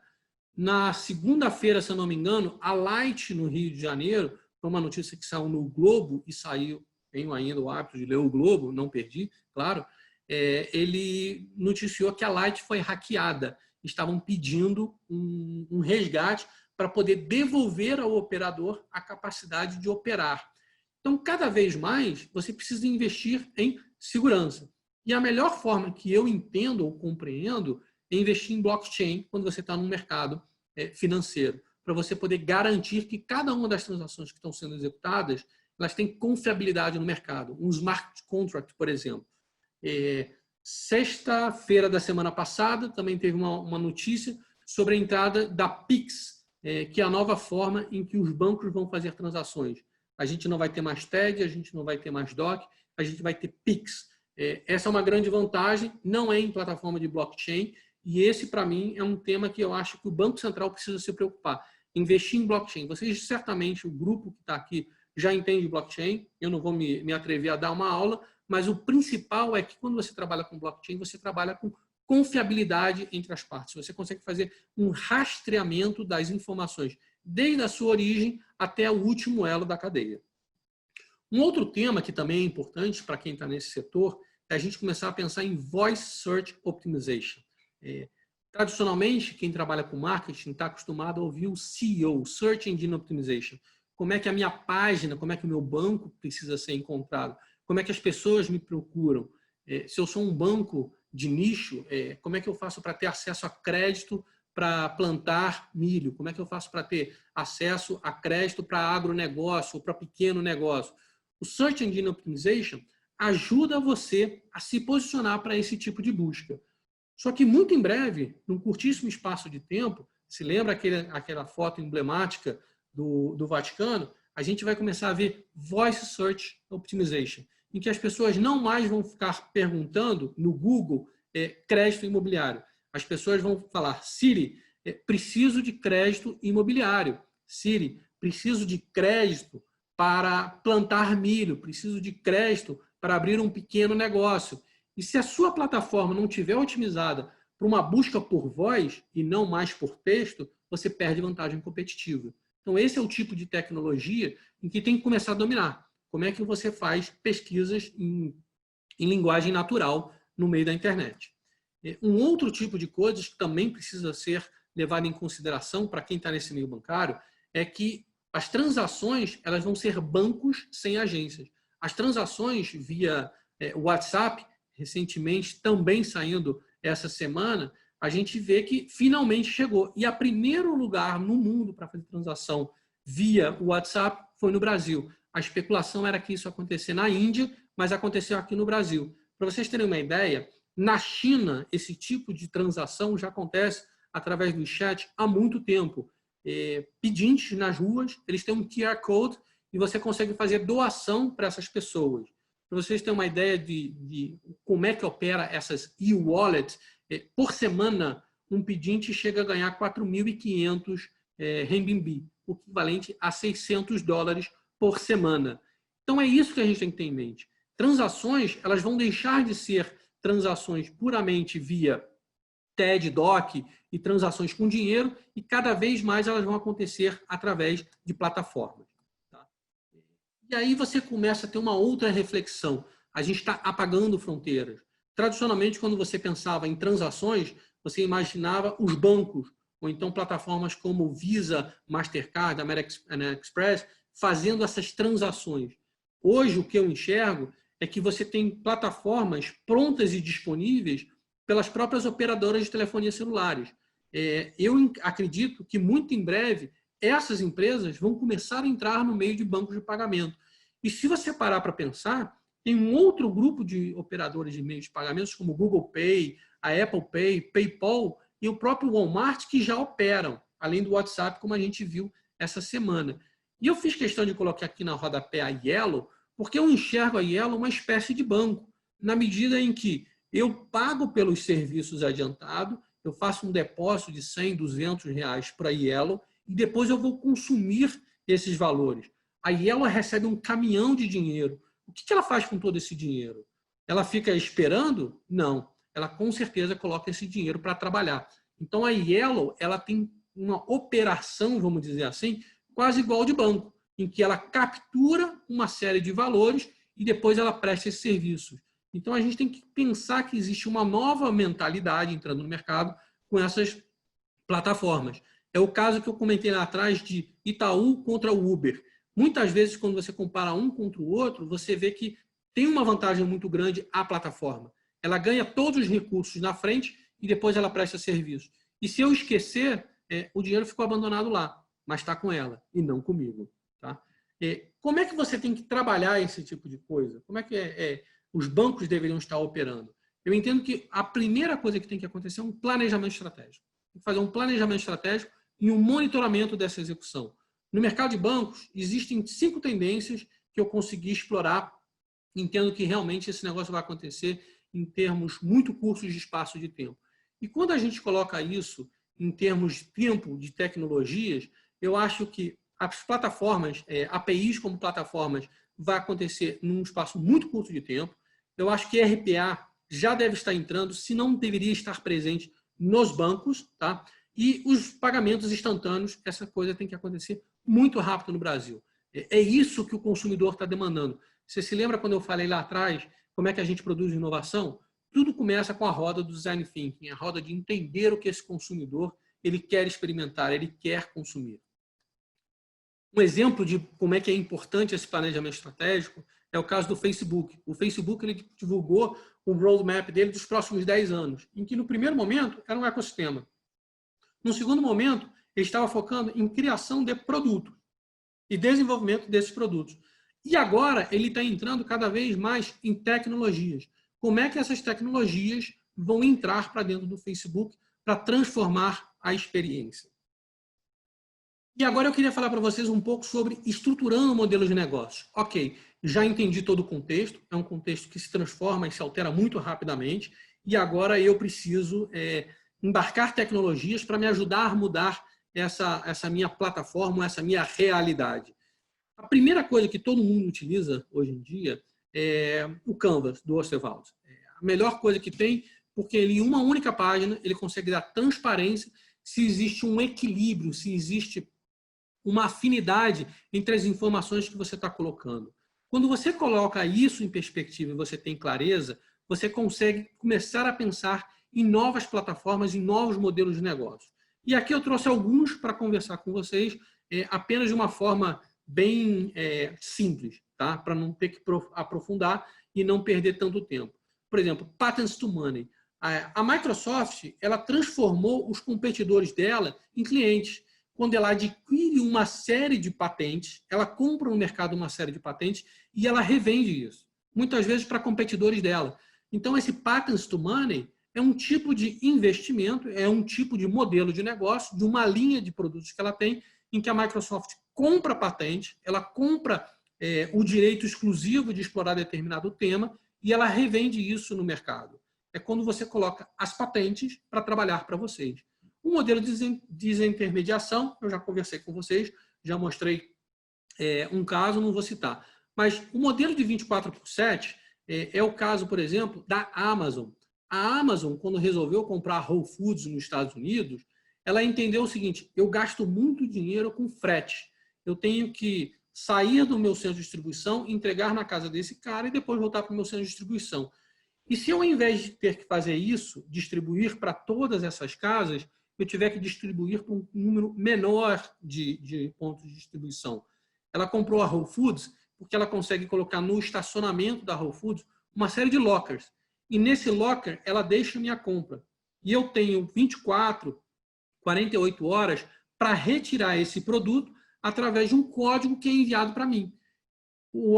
Na segunda-feira, se eu não me engano, a Light, no Rio de Janeiro, foi uma notícia que saiu no Globo e saiu, tenho ainda o hábito de ler o Globo, não perdi, claro, ele noticiou que a Light foi hackeada. Estavam pedindo um resgate para poder devolver ao operador a capacidade de operar. Então, cada vez mais, você precisa investir em segurança. E a melhor forma que eu entendo ou compreendo é investir em blockchain quando você está no mercado financeiro, para você poder garantir que cada uma das transações que estão sendo executadas, elas têm confiabilidade no mercado. Um smart contract, por exemplo. Sexta-feira da semana passada, também teve uma notícia sobre a entrada da Pix, que é a nova forma em que os bancos vão fazer transações. A gente não vai ter mais TED, a gente não vai ter mais DOC, a gente vai ter Pix. Essa é uma grande vantagem, não é em plataforma de blockchain, e esse, para mim, é um tema que eu acho que o Banco Central precisa se preocupar. Investir em blockchain. Vocês, certamente, o grupo que está aqui já entende blockchain, eu não vou me atrever a dar uma aula, mas o principal é que quando você trabalha com blockchain, você trabalha com confiabilidade entre as partes. Você consegue fazer um rastreamento das informações, desde a sua origem até o último elo da cadeia. Um outro tema que também é importante para quem está nesse setor é a gente começar a pensar em Voice Search Optimization. Tradicionalmente, quem trabalha com marketing está acostumado a ouvir o SEO, Search Engine Optimization. Como é que a minha página, como é que o meu banco precisa ser encontrado, como é que as pessoas me procuram. Se eu sou um banco de nicho, como é que eu faço para ter acesso a crédito para plantar milho? Como é que eu faço para ter acesso a crédito para agronegócio ou para pequeno negócio? O Search Engine Optimization ajuda você a se posicionar para esse tipo de busca. Só que muito em breve, num curtíssimo espaço de tempo, se lembra aquela foto emblemática do Vaticano, a gente vai começar a ver Voice Search Optimization, em que as pessoas não mais vão ficar perguntando no Google crédito imobiliário. As pessoas vão falar, Siri, preciso de crédito imobiliário. Siri, preciso de crédito para plantar milho, preciso de crédito para abrir um pequeno negócio. E se a sua plataforma não estiver otimizada para uma busca por voz e não mais por texto, você perde vantagem competitiva. Então, esse é o tipo de tecnologia em que tem que começar a dominar. Como é que você faz pesquisas em linguagem natural no meio da internet. Um outro tipo de coisas que também precisa ser levado em consideração para quem está nesse meio bancário é que as transações elas vão ser bancos sem agências. As transações via WhatsApp, recentemente também saindo essa semana, a gente vê que finalmente chegou. E o primeiro lugar no mundo para fazer transação via WhatsApp foi no Brasil. A especulação era que isso ia acontecer na Índia, mas aconteceu aqui no Brasil. Para vocês terem uma ideia, na China, esse tipo de transação já acontece através do chat há muito tempo. Pedintes nas ruas, eles têm um QR Code e você consegue fazer doação para essas pessoas. Para vocês terem uma ideia de como é que opera essas e-wallets, por semana, um pedinte chega a ganhar 4.500 renminbi, o equivalente a $600 por semana. Então, é isso que a gente tem que ter em mente. Transações, elas vão deixar de ser transações puramente via TED, DOC e transações com dinheiro e cada vez mais elas vão acontecer através de plataformas. Tá? E aí você começa a ter uma outra reflexão. A gente está apagando fronteiras. Tradicionalmente, quando você pensava em transações, você imaginava os bancos, ou então plataformas como Visa, Mastercard, American Express, fazendo essas transações. Hoje, o que eu enxergo é que você tem plataformas prontas e disponíveis pelas próprias operadoras de telefonia celulares. Eu acredito que muito em breve essas empresas vão começar a entrar no meio de bancos de pagamento. E se você parar para pensar, tem um outro grupo de operadores de meios de pagamentos, como o Google Pay, a Apple Pay, PayPal e o próprio Walmart, que já operam, além do WhatsApp, como a gente viu essa semana. E eu fiz questão de colocar aqui na rodapé a Yellow, porque eu enxergo a Yellow uma espécie de banco, na medida em que eu pago pelos serviços adiantado, eu faço um depósito de 100, 200 reais para a Yellow e depois eu vou consumir esses valores. A Yellow recebe um caminhão de dinheiro. O que ela faz com todo esse dinheiro? Ela fica esperando? Não. Ela com certeza coloca esse dinheiro para trabalhar. Então a Yellow ela tem uma operação, vamos dizer assim, quase igual de banco, em que ela captura uma série de valores e depois ela presta esses serviços. Então, a gente tem que pensar que existe uma nova mentalidade entrando no mercado com essas plataformas. É o caso que eu comentei lá atrás de Itaú contra o Uber. Muitas vezes, quando você compara um contra o outro, você vê que tem uma vantagem muito grande a plataforma. Ela ganha todos os recursos na frente e depois ela presta serviço. E se eu esquecer, o dinheiro ficou abandonado lá, mas está com ela e não comigo. Tá? Como é que você tem que trabalhar esse tipo de coisa? Como é que os bancos deveriam estar operando? Eu entendo que a primeira coisa que tem que acontecer é um planejamento estratégico. Tem que fazer um planejamento estratégico e um monitoramento dessa execução. No mercado de bancos, existem 5 tendências que eu consegui explorar. Entendo que realmente esse negócio vai acontecer em termos muito curtos de espaço de tempo. E quando a gente coloca isso em termos de tempo, de tecnologias, eu acho que as plataformas, APIs como plataformas, vai acontecer num espaço muito curto de tempo. Eu acho que RPA já deve estar entrando, se não deveria estar presente nos bancos, tá? E os pagamentos instantâneos, essa coisa tem que acontecer muito rápido no Brasil. É isso que o consumidor está demandando. Você se lembra quando eu falei lá atrás como é que a gente produz inovação? Tudo começa com a roda do design thinking, a roda de entender o que esse consumidor ele quer experimentar, ele quer consumir. Um exemplo de como é que é importante esse planejamento estratégico é o caso do Facebook. O Facebook ele divulgou o roadmap dele dos próximos 10 anos, em que no primeiro momento era um ecossistema. No segundo momento, ele estava focando em criação de produtos e desenvolvimento desses produtos. E agora ele está entrando cada vez mais em tecnologias. Como é que essas tecnologias vão entrar para dentro do Facebook para transformar a experiência? E agora eu queria falar para vocês um pouco sobre estruturando o modelo de negócio. Ok, já entendi todo o contexto, é um contexto que se transforma e se altera muito rapidamente, e agora eu preciso embarcar tecnologias para me ajudar a mudar essa minha plataforma, essa minha realidade. A primeira coisa que todo mundo utiliza hoje em dia é o Canvas, do Osterwald. É a melhor coisa que tem, porque ele, em uma única página, ele consegue dar transparência se existe um equilíbrio, se existe uma afinidade entre as informações que você está colocando. Quando você coloca isso em perspectiva e você tem clareza, você consegue começar a pensar em novas plataformas, em novos modelos de negócio. E aqui eu trouxe alguns para conversar com vocês, apenas de uma forma bem simples, tá? Para não ter que aprofundar e não perder tanto tempo. Por exemplo, Patents to Money. A Microsoft ela transformou os competidores dela em clientes. Quando ela adquire uma série de patentes, ela compra no mercado uma série de patentes e ela revende isso, muitas vezes para competidores dela. Então, esse Patents to Money é um tipo de investimento, é um tipo de modelo de negócio, de uma linha de produtos que ela tem, em que a Microsoft compra patente, ela compra o direito exclusivo de explorar determinado tema e ela revende isso no mercado. É quando você coloca as patentes para trabalhar para vocês. O modelo de desintermediação, eu já conversei com vocês, já mostrei um caso, não vou citar. Mas o modelo de 24/7 é o caso, por exemplo, da Amazon. A Amazon, quando resolveu comprar Whole Foods nos Estados Unidos, ela entendeu o seguinte: eu gasto muito dinheiro com frete. Eu tenho que sair do meu centro de distribuição, entregar na casa desse cara e depois voltar para o meu centro de distribuição. E se eu, ao invés de ter que fazer isso, distribuir para todas essas casas, eu tiver que distribuir para um número menor de pontos de distribuição? Ela comprou a Whole Foods porque ela consegue colocar no estacionamento da Whole Foods uma série de lockers. E nesse locker, ela deixa minha compra. E eu tenho 24, 48 horas para retirar esse produto através de um código que é enviado para mim.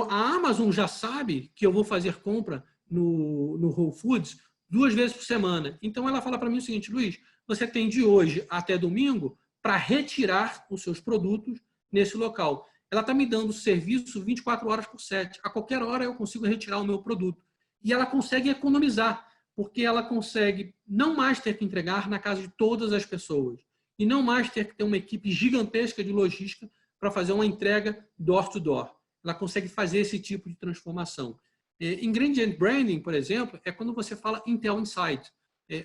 A Amazon já sabe que eu vou fazer compra no Whole Foods 2 vezes por semana. Então, ela fala para mim o seguinte: Luiz, você tem de hoje até domingo para retirar os seus produtos nesse local. Ela está me dando serviço 24 horas por 7. A qualquer hora eu consigo retirar o meu produto. E ela consegue economizar, porque ela consegue não mais ter que entregar na casa de todas as pessoas. E não mais ter que ter uma equipe gigantesca de logística para fazer uma entrega door to door. Ela consegue fazer esse tipo de transformação. Ingredient Branding, por exemplo, é quando você fala Intel Inside.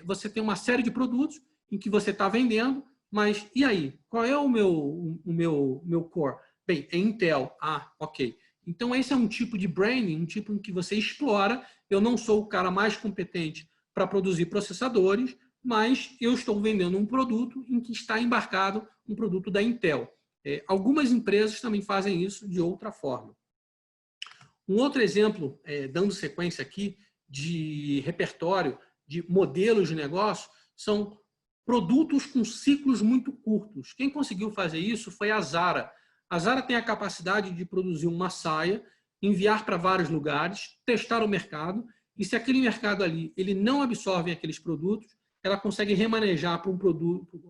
Você tem uma série de produtos em que você está vendendo, mas e aí? Qual é o meu core? Bem, é Intel. Ah, ok. Então, esse é um tipo de branding, um tipo em que você explora. Eu não sou o cara mais competente para produzir processadores, mas eu estou vendendo um produto em que está embarcado um produto da Intel. Algumas empresas também fazem isso de outra forma. Um outro exemplo, dando sequência aqui, de repertório, de modelos de negócio, são produtos com ciclos muito curtos. Quem conseguiu fazer isso foi a Zara. A Zara tem a capacidade de produzir uma saia, enviar para vários lugares, testar o mercado, e se aquele mercado ali ele não absorve aqueles produtos, ela consegue remanejar para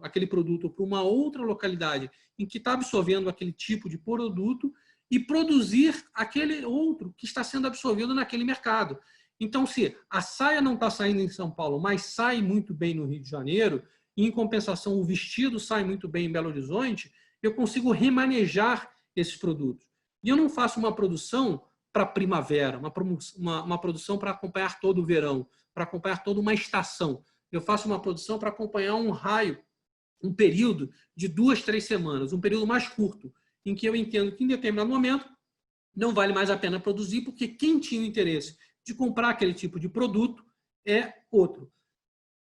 aquele produto para uma outra localidade em que está absorvendo aquele tipo de produto e produzir aquele outro que está sendo absorvido naquele mercado. Então, se a saia não está saindo em São Paulo, mas sai muito bem no Rio de Janeiro, e em compensação o vestido sai muito bem em Belo Horizonte, eu consigo remanejar esses produtos. E eu não faço uma produção para primavera, uma produção para acompanhar todo o verão, para acompanhar toda uma estação. Eu faço uma produção para acompanhar um raio, um período de 2, 3 semanas, um período mais curto, em que eu entendo que em determinado momento não vale mais a pena produzir, porque quem tinha o interesse de comprar aquele tipo de produto é outro. O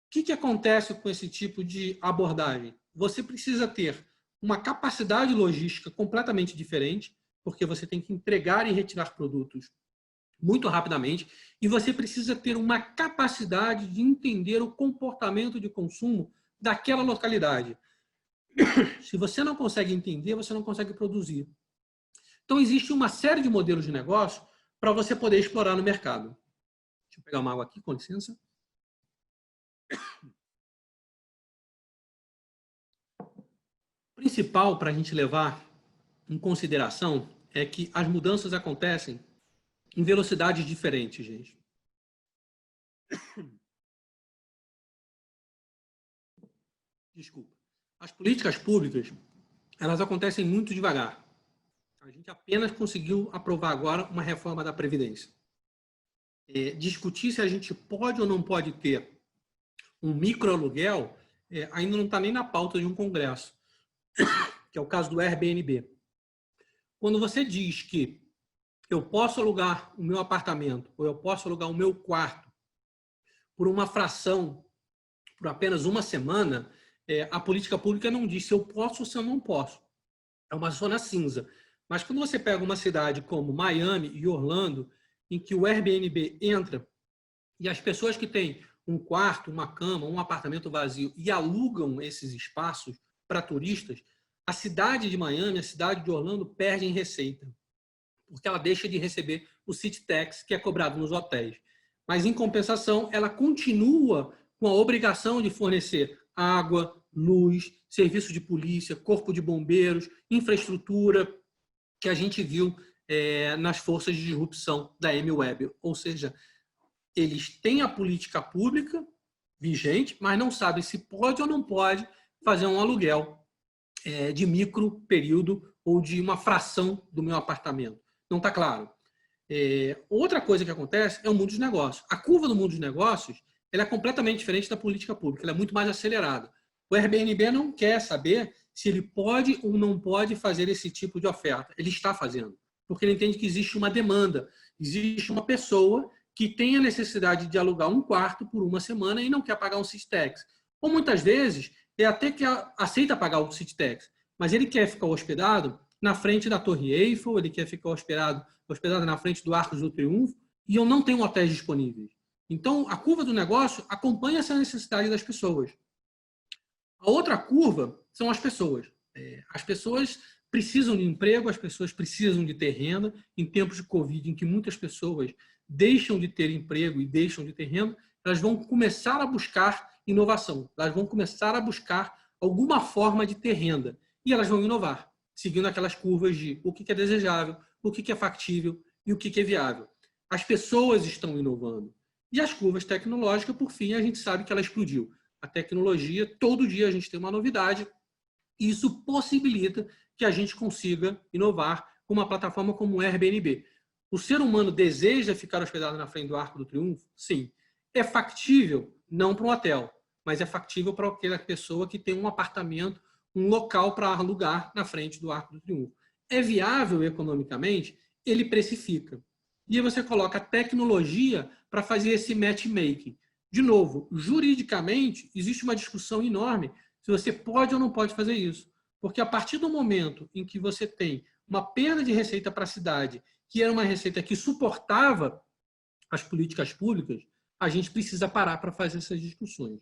que acontece com esse tipo de abordagem? Você precisa ter uma capacidade logística completamente diferente, porque você tem que entregar e retirar produtos muito rapidamente, e você precisa ter uma capacidade de entender o comportamento de consumo daquela localidade. Se você não consegue entender, você não consegue produzir. Então, existe uma série de modelos de negócio para você poder explorar no mercado. Deixa eu pegar uma água aqui, com licença. O principal para a gente levar em consideração é que as mudanças acontecem em velocidades diferentes, gente. Desculpa. As políticas públicas, elas acontecem muito devagar. A gente apenas conseguiu aprovar agora uma reforma da Previdência. Discutir se a gente pode ou não pode ter um microaluguel ainda não está nem na pauta de um congresso, que é o caso do Airbnb. Quando você diz que eu posso alugar o meu apartamento ou eu posso alugar o meu quarto por uma fração, por apenas uma semana, a política pública não diz se eu posso ou se eu não posso. É uma zona cinza. Mas quando você pega uma cidade como Miami e Orlando, em que o Airbnb entra e as pessoas que têm um quarto, uma cama, um apartamento vazio e alugam esses espaços para turistas, a cidade de Miami, a cidade de Orlando perde em receita, porque ela deixa de receber o city tax que é cobrado nos hotéis. Mas, em compensação, ela continua com a obrigação de fornecer água, luz, serviço de polícia, corpo de bombeiros, infraestrutura que a gente viu nas forças de disrupção da M-Web. Ou seja, eles têm a política pública vigente, mas não sabem se pode ou não pode fazer um aluguel de micro período ou de uma fração do meu apartamento. Não está claro. Outra coisa que acontece é o mundo dos negócios. A curva do mundo dos negócios ela é completamente diferente da política pública, ela é muito mais acelerada. O Airbnb não quer saber se ele pode ou não pode fazer esse tipo de oferta. Ele está fazendo, porque ele entende que existe uma demanda, existe uma pessoa que tem a necessidade de alugar um quarto por uma semana e não quer pagar um city tax. Ou muitas vezes, ele até que aceita pagar o city tax, mas ele quer ficar hospedado na frente da Torre Eiffel, ele quer ficar hospedado na frente do Arco do Triunfo, e eu não tenho hotéis disponíveis. Então, a curva do negócio acompanha essa necessidade das pessoas. A outra curva são as pessoas. As pessoas precisam de emprego, as pessoas precisam de ter renda. Em tempos de Covid, em que muitas pessoas deixam de ter emprego e deixam de ter renda, elas vão começar a buscar inovação. Elas vão começar a buscar alguma forma de ter renda. E elas vão inovar, seguindo aquelas curvas de o que é desejável, o que é factível e o que é viável. As pessoas estão inovando. E as curvas tecnológicas, por fim, a gente sabe que ela explodiu. A tecnologia, todo dia a gente tem uma novidade, e isso possibilita que a gente consiga inovar com uma plataforma como o Airbnb. O ser humano deseja ficar hospedado na frente do Arco do Triunfo? Sim. É factível? Não para um hotel, mas é factível para aquela pessoa que tem um apartamento, um local para alugar na frente do Arco do Triunfo. É viável economicamente? Ele precifica. E aí você coloca a tecnologia para fazer esse matchmaking. De novo, juridicamente, existe uma discussão enorme se você pode ou não pode fazer isso. Porque a partir do momento em que você tem uma perda de receita para a cidade, que era uma receita que suportava as políticas públicas, a gente precisa parar para fazer essas discussões.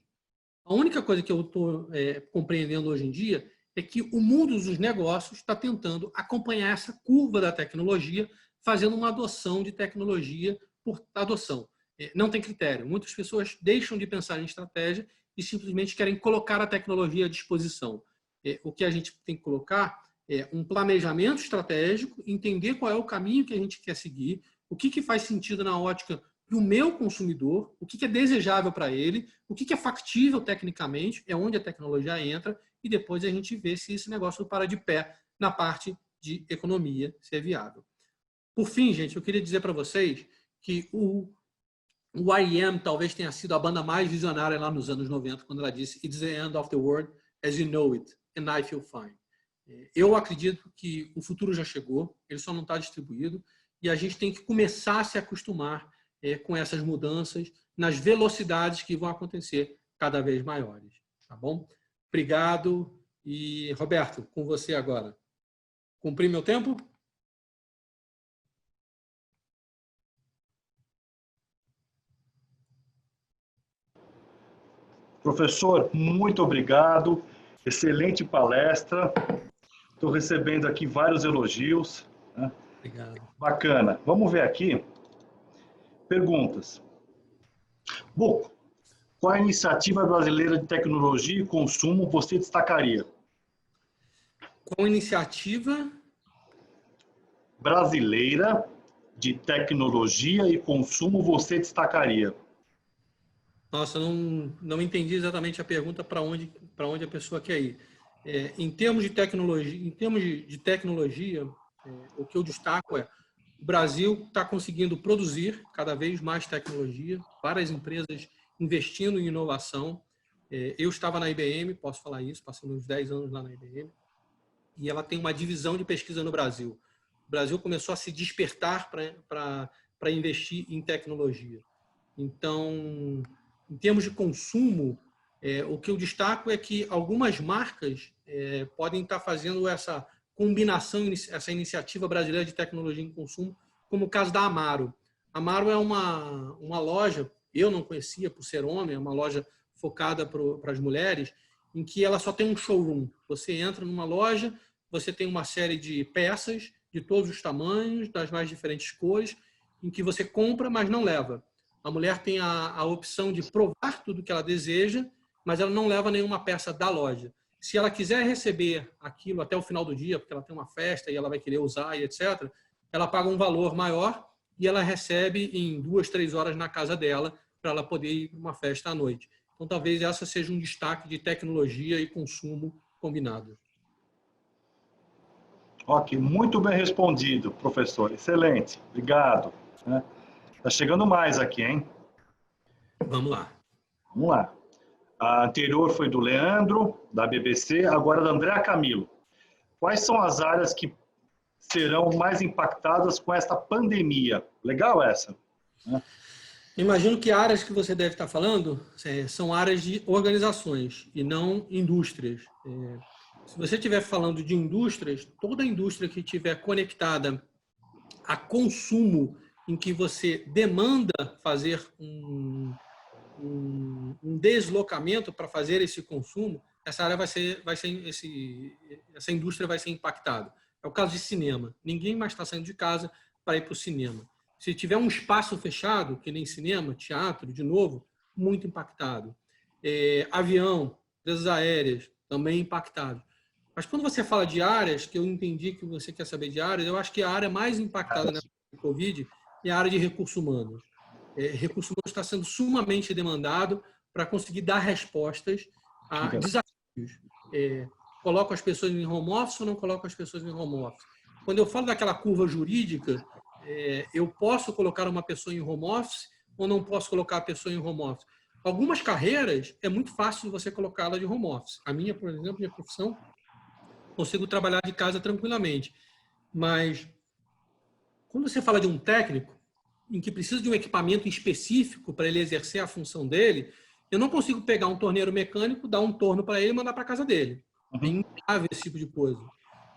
A única coisa que eu estou compreendendo hoje em dia é que o mundo dos negócios está tentando acompanhar essa curva da tecnologia, fazendo uma adoção de tecnologia por adoção. Não tem critério. Muitas pessoas deixam de pensar em estratégia e simplesmente querem colocar a tecnologia à disposição. O que a gente tem que colocar é um planejamento estratégico, entender qual é o caminho que a gente quer seguir, o que faz sentido na ótica do meu consumidor, o que é desejável para ele, o que é factível tecnicamente, é onde a tecnologia entra, e depois a gente vê se esse negócio para de pé na parte de economia, se é viável. Por fim, gente, eu queria dizer para vocês que o R.E.M. talvez tenha sido a banda mais visionária lá nos anos 90, quando ela disse "It's the end of the world as you know it, and I feel fine". Eu acredito que o futuro já chegou, ele só não está distribuído, e a gente tem que começar a se acostumar com essas mudanças nas velocidades que vão acontecer cada vez maiores. Tá bom? Obrigado. E, Roberto, com você agora. Cumpri meu tempo? Professor, muito obrigado. Excelente palestra. Estou recebendo aqui vários elogios. Né? Obrigado. Bacana. Vamos ver aqui. Perguntas. Bom, qual a iniciativa brasileira de tecnologia e consumo você destacaria? Qual iniciativa brasileira de tecnologia e consumo você destacaria? Nossa, não entendi exatamente a pergunta para onde a pessoa quer ir. Em termos de tecnologia, o que eu destaco é o Brasil está conseguindo produzir cada vez mais tecnologia, várias empresas investindo em inovação. Eu estava na IBM, posso falar isso, passei uns 10 anos lá na IBM, e ela tem uma divisão de pesquisa no Brasil. O Brasil começou a se despertar para investir em tecnologia. Então, em termos de consumo, o que eu destaco é que algumas marcas podem estar fazendo essa combinação, essa iniciativa brasileira de tecnologia em consumo, como o caso da Amaro. A Amaro é uma loja, eu não conhecia por ser homem, é uma loja focada para as mulheres, em que ela só tem um showroom. Você entra numa loja, você tem uma série de peças de todos os tamanhos, das mais diferentes cores, em que você compra, mas não leva. A mulher tem a opção de provar tudo que ela deseja, mas ela não leva nenhuma peça da loja. Se ela quiser receber aquilo até o final do dia, porque ela tem uma festa e ela vai querer usar e etc., ela paga um valor maior e ela recebe em 2, 3 horas na casa dela para ela poder ir para uma festa à noite. Então, talvez essa seja um destaque de tecnologia e consumo combinado. Ok, muito bem respondido, professor. Excelente, obrigado. Está chegando mais aqui, hein? Vamos lá. Vamos lá. A anterior foi do Leandro, da BBC, agora da Andréa Camilo. Quais são as áreas que serão mais impactadas com esta pandemia? Legal essa. Né? Imagino que áreas que você deve estar falando são áreas de organizações e não indústrias. Se você estiver falando de indústrias, toda indústria que estiver conectada a consumo, em que você demanda fazer um deslocamento para fazer esse consumo, essa área essa indústria vai ser impactada. É o caso de cinema. Ninguém mais está saindo de casa para ir para o cinema. Se tiver um espaço fechado, que nem cinema, teatro, de novo, muito impactado. Avião, empresas aéreas, também impactado. Mas quando você fala de áreas, que eu entendi que você quer saber de áreas, eu acho que a área mais impactada na Covid é a área de recursos humanos. Recurso humano está sendo sumamente demandado para conseguir dar respostas a desafios. Coloco as pessoas em home office ou não coloco as pessoas em home office? Quando eu falo daquela curva jurídica, eu posso colocar uma pessoa em home office ou não posso colocar a pessoa em home office? Algumas carreiras é muito fácil você colocá-la de home office. A minha, por exemplo, minha profissão, consigo trabalhar de casa tranquilamente. Mas quando você fala de um técnico, em que precisa de um equipamento específico para ele exercer a função dele, eu não consigo pegar um torneiro mecânico, dar um torno para ele e mandar para a casa dele. É inviável esse tipo de coisa.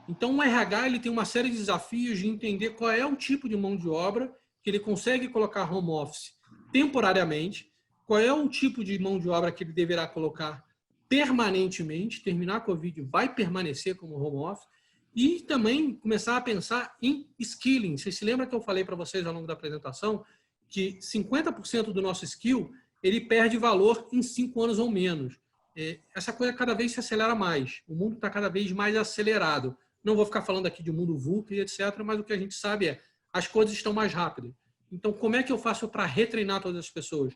Então, o RH ele tem uma série de desafios de entender qual é o tipo de mão de obra que ele consegue colocar home office temporariamente, qual é o tipo de mão de obra que ele deverá colocar permanentemente, terminar a Covid vai permanecer como home office, e também começar a pensar em skilling. Vocês se lembram que eu falei para vocês ao longo da apresentação que 50% do nosso skill ele perde valor em 5 anos ou menos. Essa coisa cada vez se acelera mais. O mundo está cada vez mais acelerado. Não vou ficar falando aqui de mundo VUCA e etc., mas o que a gente sabe é as coisas estão mais rápidas. Então, como é que eu faço para retreinar todas as pessoas?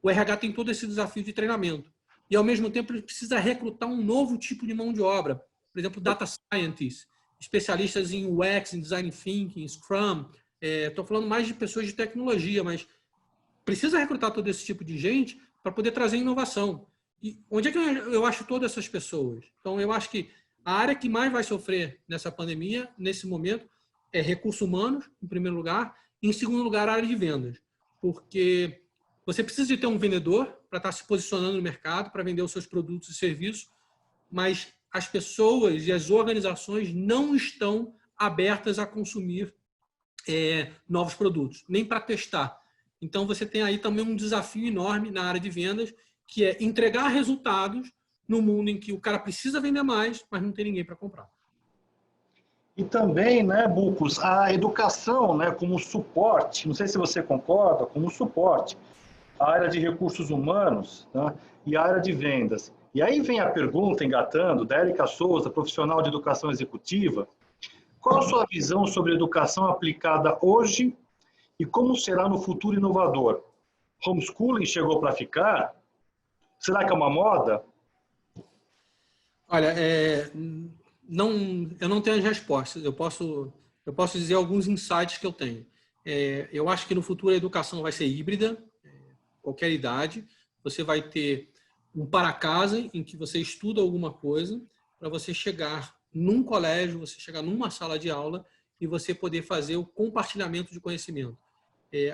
O RH tem todo esse desafio de treinamento. e, ao mesmo tempo, ele precisa recrutar um novo tipo de mão de obra. Por exemplo, data scientists, especialistas em UX, em design thinking, Scrum. Estou falando mais de pessoas de tecnologia, mas precisa recrutar todo esse tipo de gente para poder trazer inovação. E onde é que eu acho todas essas pessoas? Então, eu acho que a área que mais vai sofrer nessa pandemia, nesse momento, é recursos humanos, em primeiro lugar, e, em segundo lugar, a área de vendas. Porque você precisa de ter um vendedor para estar se posicionando no mercado, para vender os seus produtos e serviços, mas as pessoas e as organizações não estão abertas a consumir novos produtos, nem para testar. Então, você tem aí também um desafio enorme na área de vendas, que é entregar resultados no mundo em que o cara precisa vender mais, mas não tem ninguém para comprar. E também, né, Bucos, a educação, né, como suporte, não sei se você concorda, como suporte, a área de recursos humanos, né, e a área de vendas. E aí vem a pergunta, engatando, da Érica Souza, profissional de educação executiva, qual a sua visão sobre educação aplicada hoje e como será no futuro inovador? Homeschooling chegou para ficar? Será que é uma moda? Olha, eu não tenho as respostas. Eu posso dizer alguns insights que eu tenho. Eu acho que no futuro a educação vai ser híbrida, qualquer idade. Você vai ter um para-casa em que você estuda alguma coisa para você chegar num colégio, você chegar numa sala de aula e você poder fazer o compartilhamento de conhecimento.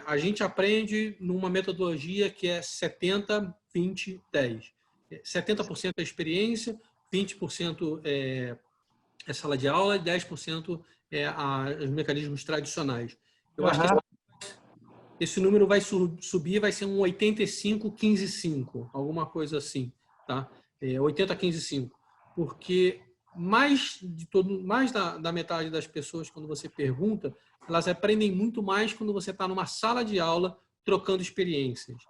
A gente aprende numa metodologia que é 70, 20, 10. 70% é experiência, 20% é sala de aula e 10% os mecanismos tradicionais. Eu acho que esse número vai subir, vai ser um 85, 15, 5, alguma coisa assim, tá? 80, 15, 5. Porque mais da metade das pessoas, quando você pergunta, elas aprendem muito mais quando você está numa sala de aula trocando experiências.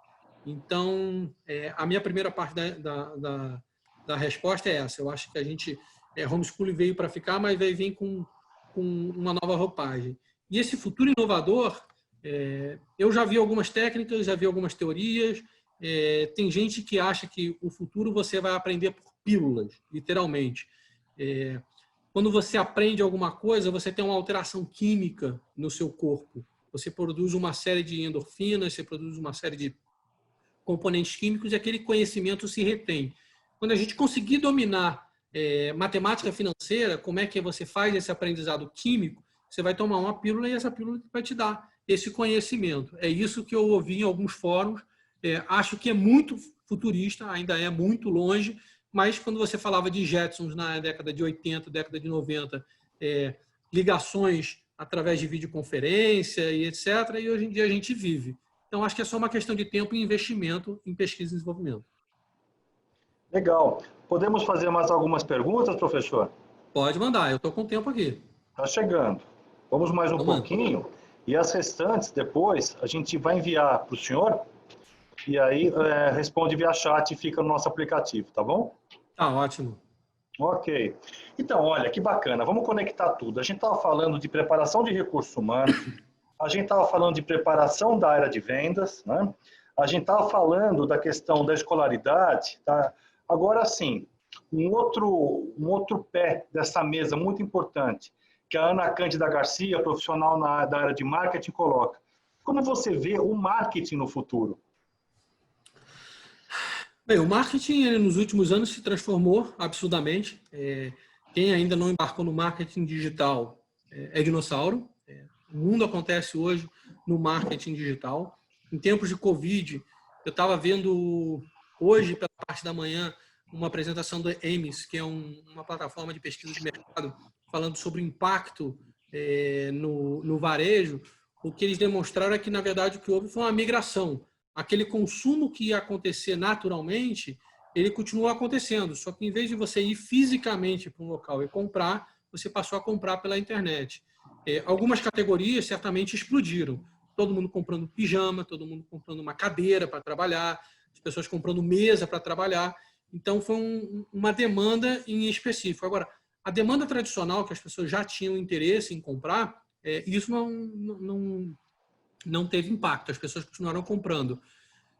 Então, a minha primeira parte da resposta é essa. Eu acho que a gente, homeschooling veio para ficar, mas vai vir com uma nova roupagem. E esse futuro inovador, eu já vi algumas técnicas, já vi algumas teorias. Tem gente que acha que o futuro você vai aprender por pílulas, literalmente. Quando você aprende alguma coisa, você tem uma alteração química no seu corpo. Você produz uma série de endorfinas, você produz uma série de componentes químicos e aquele conhecimento se retém. Quando a gente conseguir dominar matemática financeira, como é que você faz esse aprendizado químico, você vai tomar uma pílula e essa pílula vai te dar esse conhecimento. É isso que eu ouvi em alguns fóruns. Acho que é muito futurista, ainda é muito longe, mas quando você falava de Jetsons na década de 80, década de 90, ligações através de videoconferência e etc., e hoje em dia a gente vive. Então, acho que é só uma questão de tempo e investimento em pesquisa e desenvolvimento. Legal. Podemos fazer mais algumas perguntas, professor? Pode mandar, eu estou com tempo aqui. Está chegando. Vamos mais um pouquinho. E as restantes, depois, a gente vai enviar para o senhor e aí responde via chat e fica no nosso aplicativo, tá bom? Tá ótimo. Ok. Então, olha, que bacana. Vamos conectar tudo. A gente estava falando de preparação de recursos humanos, a gente estava falando de preparação da área de vendas, né? A gente estava falando da questão da escolaridade, tá? Agora sim, um outro pé dessa mesa muito importante, que a Ana Cândida Garcia, profissional da área de marketing, coloca. Como você vê o marketing no futuro? Bem, o marketing nos últimos anos se transformou absurdamente. Quem ainda não embarcou no marketing digital é dinossauro. O mundo acontece hoje no marketing digital. Em tempos de Covid, eu estava vendo hoje, pela parte da manhã, uma apresentação do Ames, que é uma plataforma de pesquisa de mercado, falando sobre o impacto no varejo. O que eles demonstraram é que, na verdade, o que houve foi uma migração. Aquele consumo que ia acontecer naturalmente, ele continua acontecendo. Só que, em vez de você ir fisicamente para um local e comprar, você passou a comprar pela internet. Algumas categorias certamente explodiram. Todo mundo comprando pijama, todo mundo comprando uma cadeira para trabalhar, as pessoas comprando mesa para trabalhar. Então, foi uma demanda em específico. Agora, a demanda tradicional, que as pessoas já tinham interesse em comprar, isso não teve impacto. As pessoas continuaram comprando.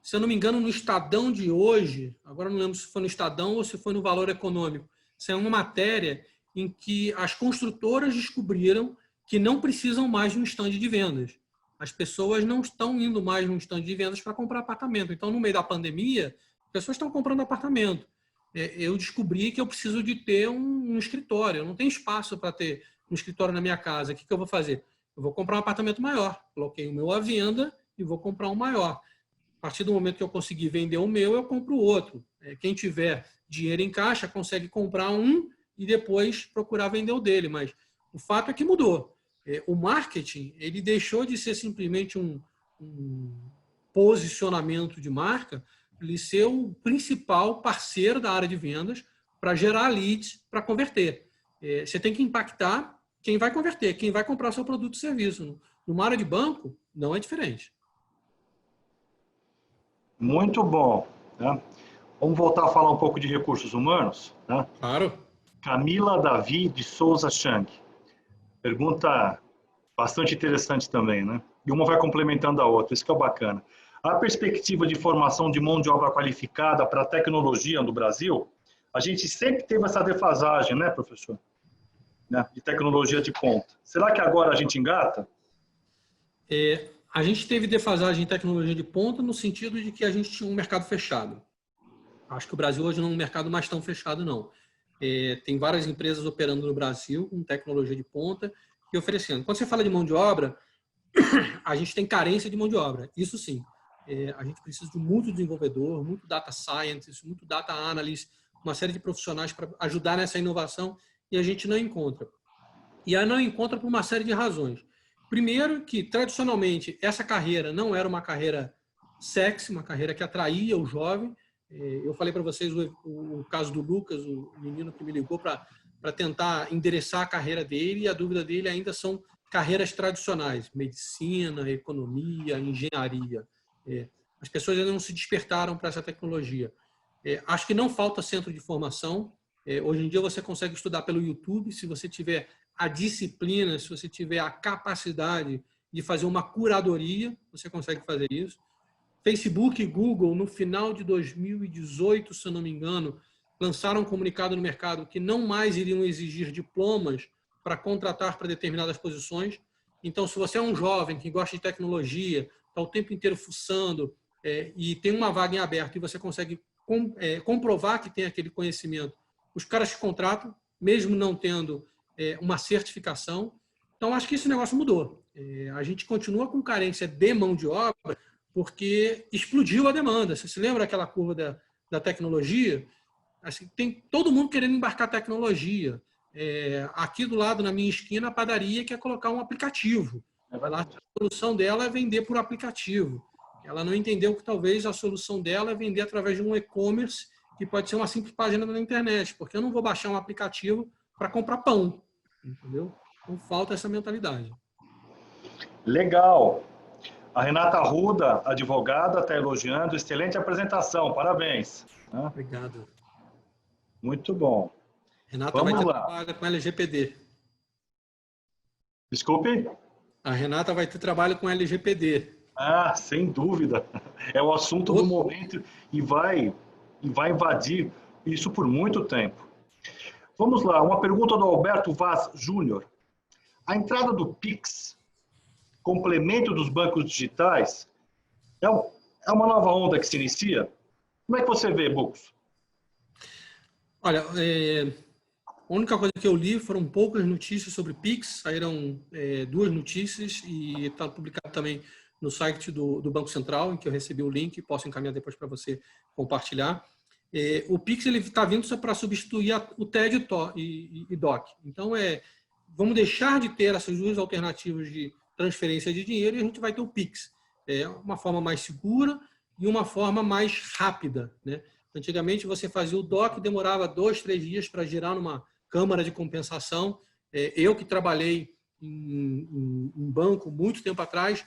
se eu não me engano, no Estadão de hoje, agora não lembro se foi no Estadão ou se foi no Valor Econômico, isso é uma matéria em que as construtoras descobriram que não precisam mais de um stand de vendas. As pessoas não estão indo mais num stand de vendas para comprar apartamento. Então, no meio da pandemia, as pessoas estão comprando apartamento. Eu descobri que eu preciso de ter um escritório. Eu não tenho espaço para ter um escritório na minha casa. O que eu vou fazer? Eu vou comprar um apartamento maior. Coloquei o meu à venda e vou comprar um maior. A partir do momento que eu conseguir vender o meu, eu compro o outro. Quem tiver dinheiro em caixa consegue comprar um e depois procurar vender o dele. Mas o fato é que mudou. O marketing ele deixou de ser simplesmente um posicionamento de marca, ele ser o principal parceiro da área de vendas para gerar leads, para converter. Você tem que impactar quem vai converter, quem vai comprar o seu produto e serviço. Numa área de banco, não é diferente. Muito bom. Né? Vamos voltar a falar um pouco de recursos humanos? Né? Claro. Camila Davi de Souza Chang. Pergunta bastante interessante também, né? E uma vai complementando a outra, isso que é bacana. A perspectiva de formação de mão de obra qualificada para a tecnologia no Brasil, a gente sempre teve essa defasagem, né, professor? Né? De tecnologia de ponta. Será que agora a gente engata? A gente teve defasagem em tecnologia de ponta no sentido de que a gente tinha um mercado fechado. Acho que o Brasil hoje não é um mercado mais tão fechado, não. Tem várias empresas operando no Brasil com tecnologia de ponta e oferecendo. Quando você fala de mão de obra, a gente tem carência de mão de obra. Isso sim. A gente precisa de muito desenvolvedor, muito data scientist, muito data analyst, uma série de profissionais para ajudar nessa inovação e a gente não encontra. E aí não encontra por uma série de razões. Primeiro que, tradicionalmente, essa carreira não era uma carreira sexy, uma carreira que atraía o jovem. Eu falei para vocês o caso do Lucas, o menino que me ligou para tentar endereçar a carreira dele, e a dúvida dele ainda são carreiras tradicionais, medicina, economia, engenharia. As pessoas ainda não se despertaram para essa tecnologia. Acho que não falta centro de formação. Hoje em dia você consegue estudar pelo YouTube, se você tiver a disciplina, se você tiver a capacidade de fazer uma curadoria, você consegue fazer isso. Facebook e Google, no final de 2018, se eu não me engano, lançaram um comunicado no mercado que não mais iriam exigir diplomas para contratar para determinadas posições. Então, se você é um jovem que gosta de tecnologia, está o tempo inteiro fuçando e tem uma vaga em aberto e você consegue comprovar que tem aquele conhecimento, os caras te contratam, mesmo não tendo uma certificação. Então, acho que esse negócio mudou. A gente continua com carência de mão de obra porque explodiu a demanda. Você se lembra daquela curva da tecnologia? Assim, tem todo mundo querendo embarcar tecnologia. Aqui do lado, na minha esquina, a padaria quer colocar um aplicativo. A solução dela é vender por aplicativo. Ela não entendeu que talvez a solução dela é vender através de um e-commerce, que pode ser uma simples página na internet, porque eu não vou baixar um aplicativo para comprar pão. Entendeu? Então, falta essa mentalidade. Legal. A Renata Arruda, advogada, está elogiando. Excelente apresentação, parabéns. Obrigado. Muito bom. Renata vai ter trabalho com LGPD. Desculpe? A Renata vai ter trabalho com LGPD. Ah, sem dúvida. É o assunto do momento e vai invadir isso por muito tempo. Vamos lá, uma pergunta do Alberto Vaz Júnior. A entrada do Pix, complemento dos bancos digitais, é uma nova onda que se inicia? Como é que você vê, Bucos? Olha, a única coisa que eu li foram poucas notícias sobre Pix, saíram 2 notícias e está publicado também no site do Banco Central, em que eu recebi o link, posso encaminhar depois para você compartilhar. O Pix está vindo só para substituir o TED e DOC. Então, vamos deixar de ter essas 2 alternativas de transferência de dinheiro e a gente vai ter o Pix. É uma forma mais segura e uma forma mais rápida, né? Antigamente, você fazia o DOC, demorava 2, 3 dias para girar numa câmara de compensação. Eu que trabalhei em banco muito tempo atrás,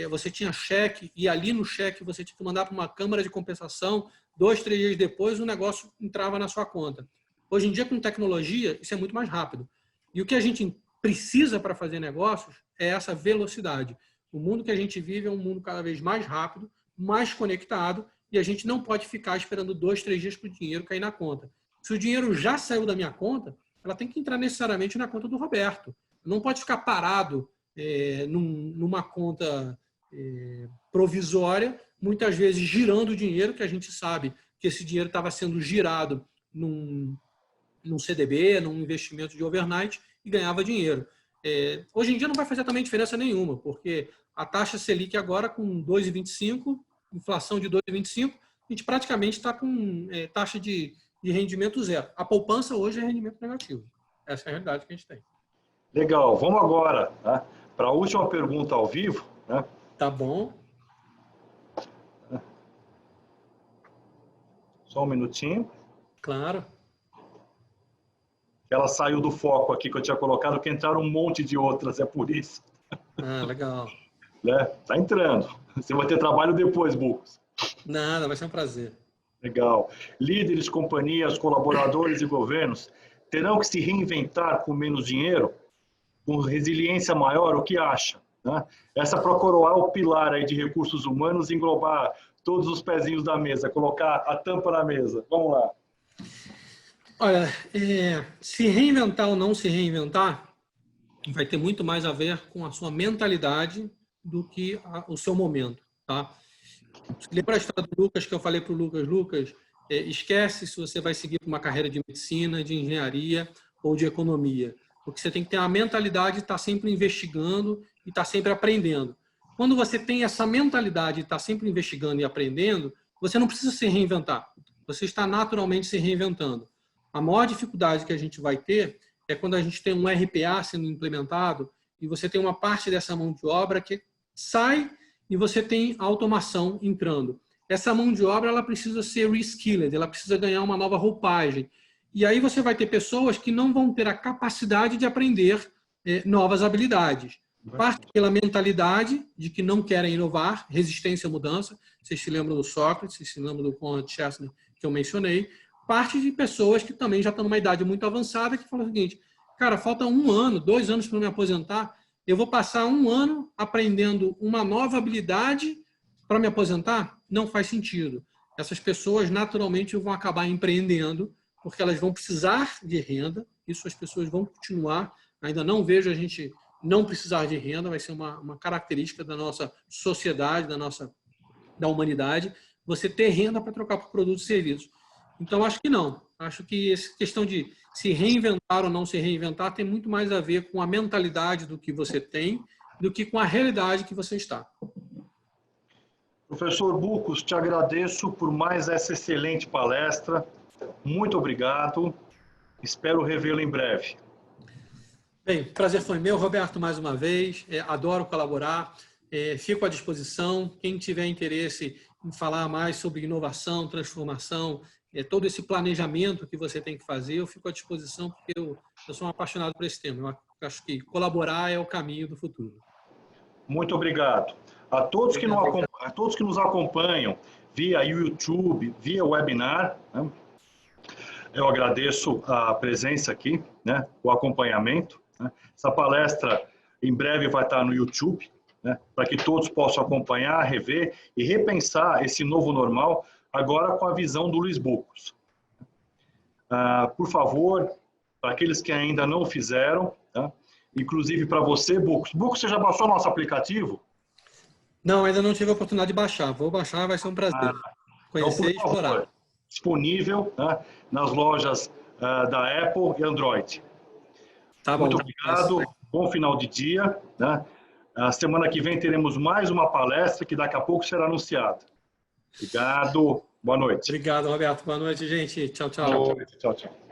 você tinha cheque e ali no cheque você tinha que mandar para uma câmara de compensação, 2, 3 dias depois o negócio entrava na sua conta. Hoje em dia, com tecnologia, isso é muito mais rápido. E o que a gente precisa para fazer negócios é essa velocidade. O mundo que a gente vive é um mundo cada vez mais rápido, mais conectado e a gente não pode ficar esperando 2, 3 dias para o dinheiro cair na conta. Se o dinheiro já saiu da minha conta, ela tem que entrar necessariamente na conta do Roberto. Não pode ficar parado numa conta provisória, muitas vezes girando o dinheiro, que a gente sabe que esse dinheiro estava sendo girado num CDB, num investimento de overnight e ganhava dinheiro. Hoje em dia não vai fazer também diferença nenhuma, porque a taxa Selic agora com 2,25, inflação de 2,25, a gente praticamente está com taxa de rendimento zero. A poupança hoje é rendimento negativo. Essa é a realidade que a gente tem. Legal. Vamos agora, né, para a última pergunta ao vivo. Né? Tá bom. Só um minutinho. Claro. Ela saiu do foco aqui que eu tinha colocado, que entraram um monte de outras, é por isso. Ah, legal. Né? Tá entrando. Você vai ter trabalho depois, Bucos. Nada, vai ser um prazer. Legal. Líderes, companhias, colaboradores e governos terão que se reinventar com menos dinheiro, com resiliência maior, o que acha? Né? Essa para coroar o pilar aí de recursos humanos, englobar todos os pezinhos da mesa, colocar a tampa na mesa. Vamos lá. Olha, se reinventar ou não se reinventar, vai ter muito mais a ver com a sua mentalidade do que o seu momento. Tá? Lembra a história do Lucas, que eu falei para o Lucas? Lucas, esquece se você vai seguir uma carreira de medicina, de engenharia ou de economia. Porque você tem que ter a mentalidade de estar sempre investigando e estar sempre aprendendo. Quando você tem essa mentalidade de estar sempre investigando e aprendendo, você não precisa se reinventar. Você está naturalmente se reinventando. A maior dificuldade que a gente vai ter é quando a gente tem um RPA sendo implementado e você tem uma parte dessa mão de obra que sai e você tem automação entrando. Essa mão de obra ela precisa ser reskilled, ela precisa ganhar uma nova roupagem. E aí você vai ter pessoas que não vão ter a capacidade de aprender novas habilidades. Parte pela mentalidade de que não querem inovar, resistência à mudança. Vocês se lembram do Sócrates, vocês se lembram do Conrad Chesney, que eu mencionei. Parte de pessoas que também já estão numa idade muito avançada, que falam o seguinte, cara, falta 1 ano, 2 anos para me aposentar, eu vou passar 1 ano aprendendo uma nova habilidade para me aposentar? Não faz sentido. Essas pessoas naturalmente vão acabar empreendendo, porque elas vão precisar de renda, isso as pessoas vão continuar, ainda não vejo a gente não precisar de renda, vai ser uma característica da nossa sociedade, da humanidade, você ter renda para trocar por produtos e serviços. Então, acho que não. Acho que essa questão de se reinventar ou não se reinventar tem muito mais a ver com a mentalidade do que você tem do que com a realidade que você está. Professor Bucos, te agradeço por mais essa excelente palestra. Muito obrigado. Espero revê-lo em breve. Bem, o prazer foi meu, Roberto, mais uma vez. Adoro colaborar. Fico à disposição. Quem tiver interesse em falar mais sobre inovação, transformação, todo esse planejamento que você tem que fazer, eu fico à disposição porque eu sou um apaixonado por esse tema. Eu acho que colaborar é o caminho do futuro. Muito obrigado. A todos que nos acompanham via YouTube, via webinar, né? Eu agradeço a presença aqui, né? O acompanhamento. Né? Essa palestra em breve vai estar no YouTube, né? Para que todos possam acompanhar, rever e repensar esse novo normal, agora com a visão do Luiz Bucos. Por favor, para aqueles que ainda não fizeram, tá? Inclusive para você, Bucos. Bucos, você já baixou nosso aplicativo? Não, ainda não tive a oportunidade de baixar. Vou baixar, vai ser um prazer. Conhecer e explorar. Disponível, né, nas lojas da Apple e Android. Tá bom. Muito obrigado. Bom final de dia. Né? A semana que vem teremos mais uma palestra que daqui a pouco será anunciada. Obrigado. Boa noite. Obrigado, Roberto. Boa noite, gente. Tchau, tchau. Boa noite. Tchau, tchau.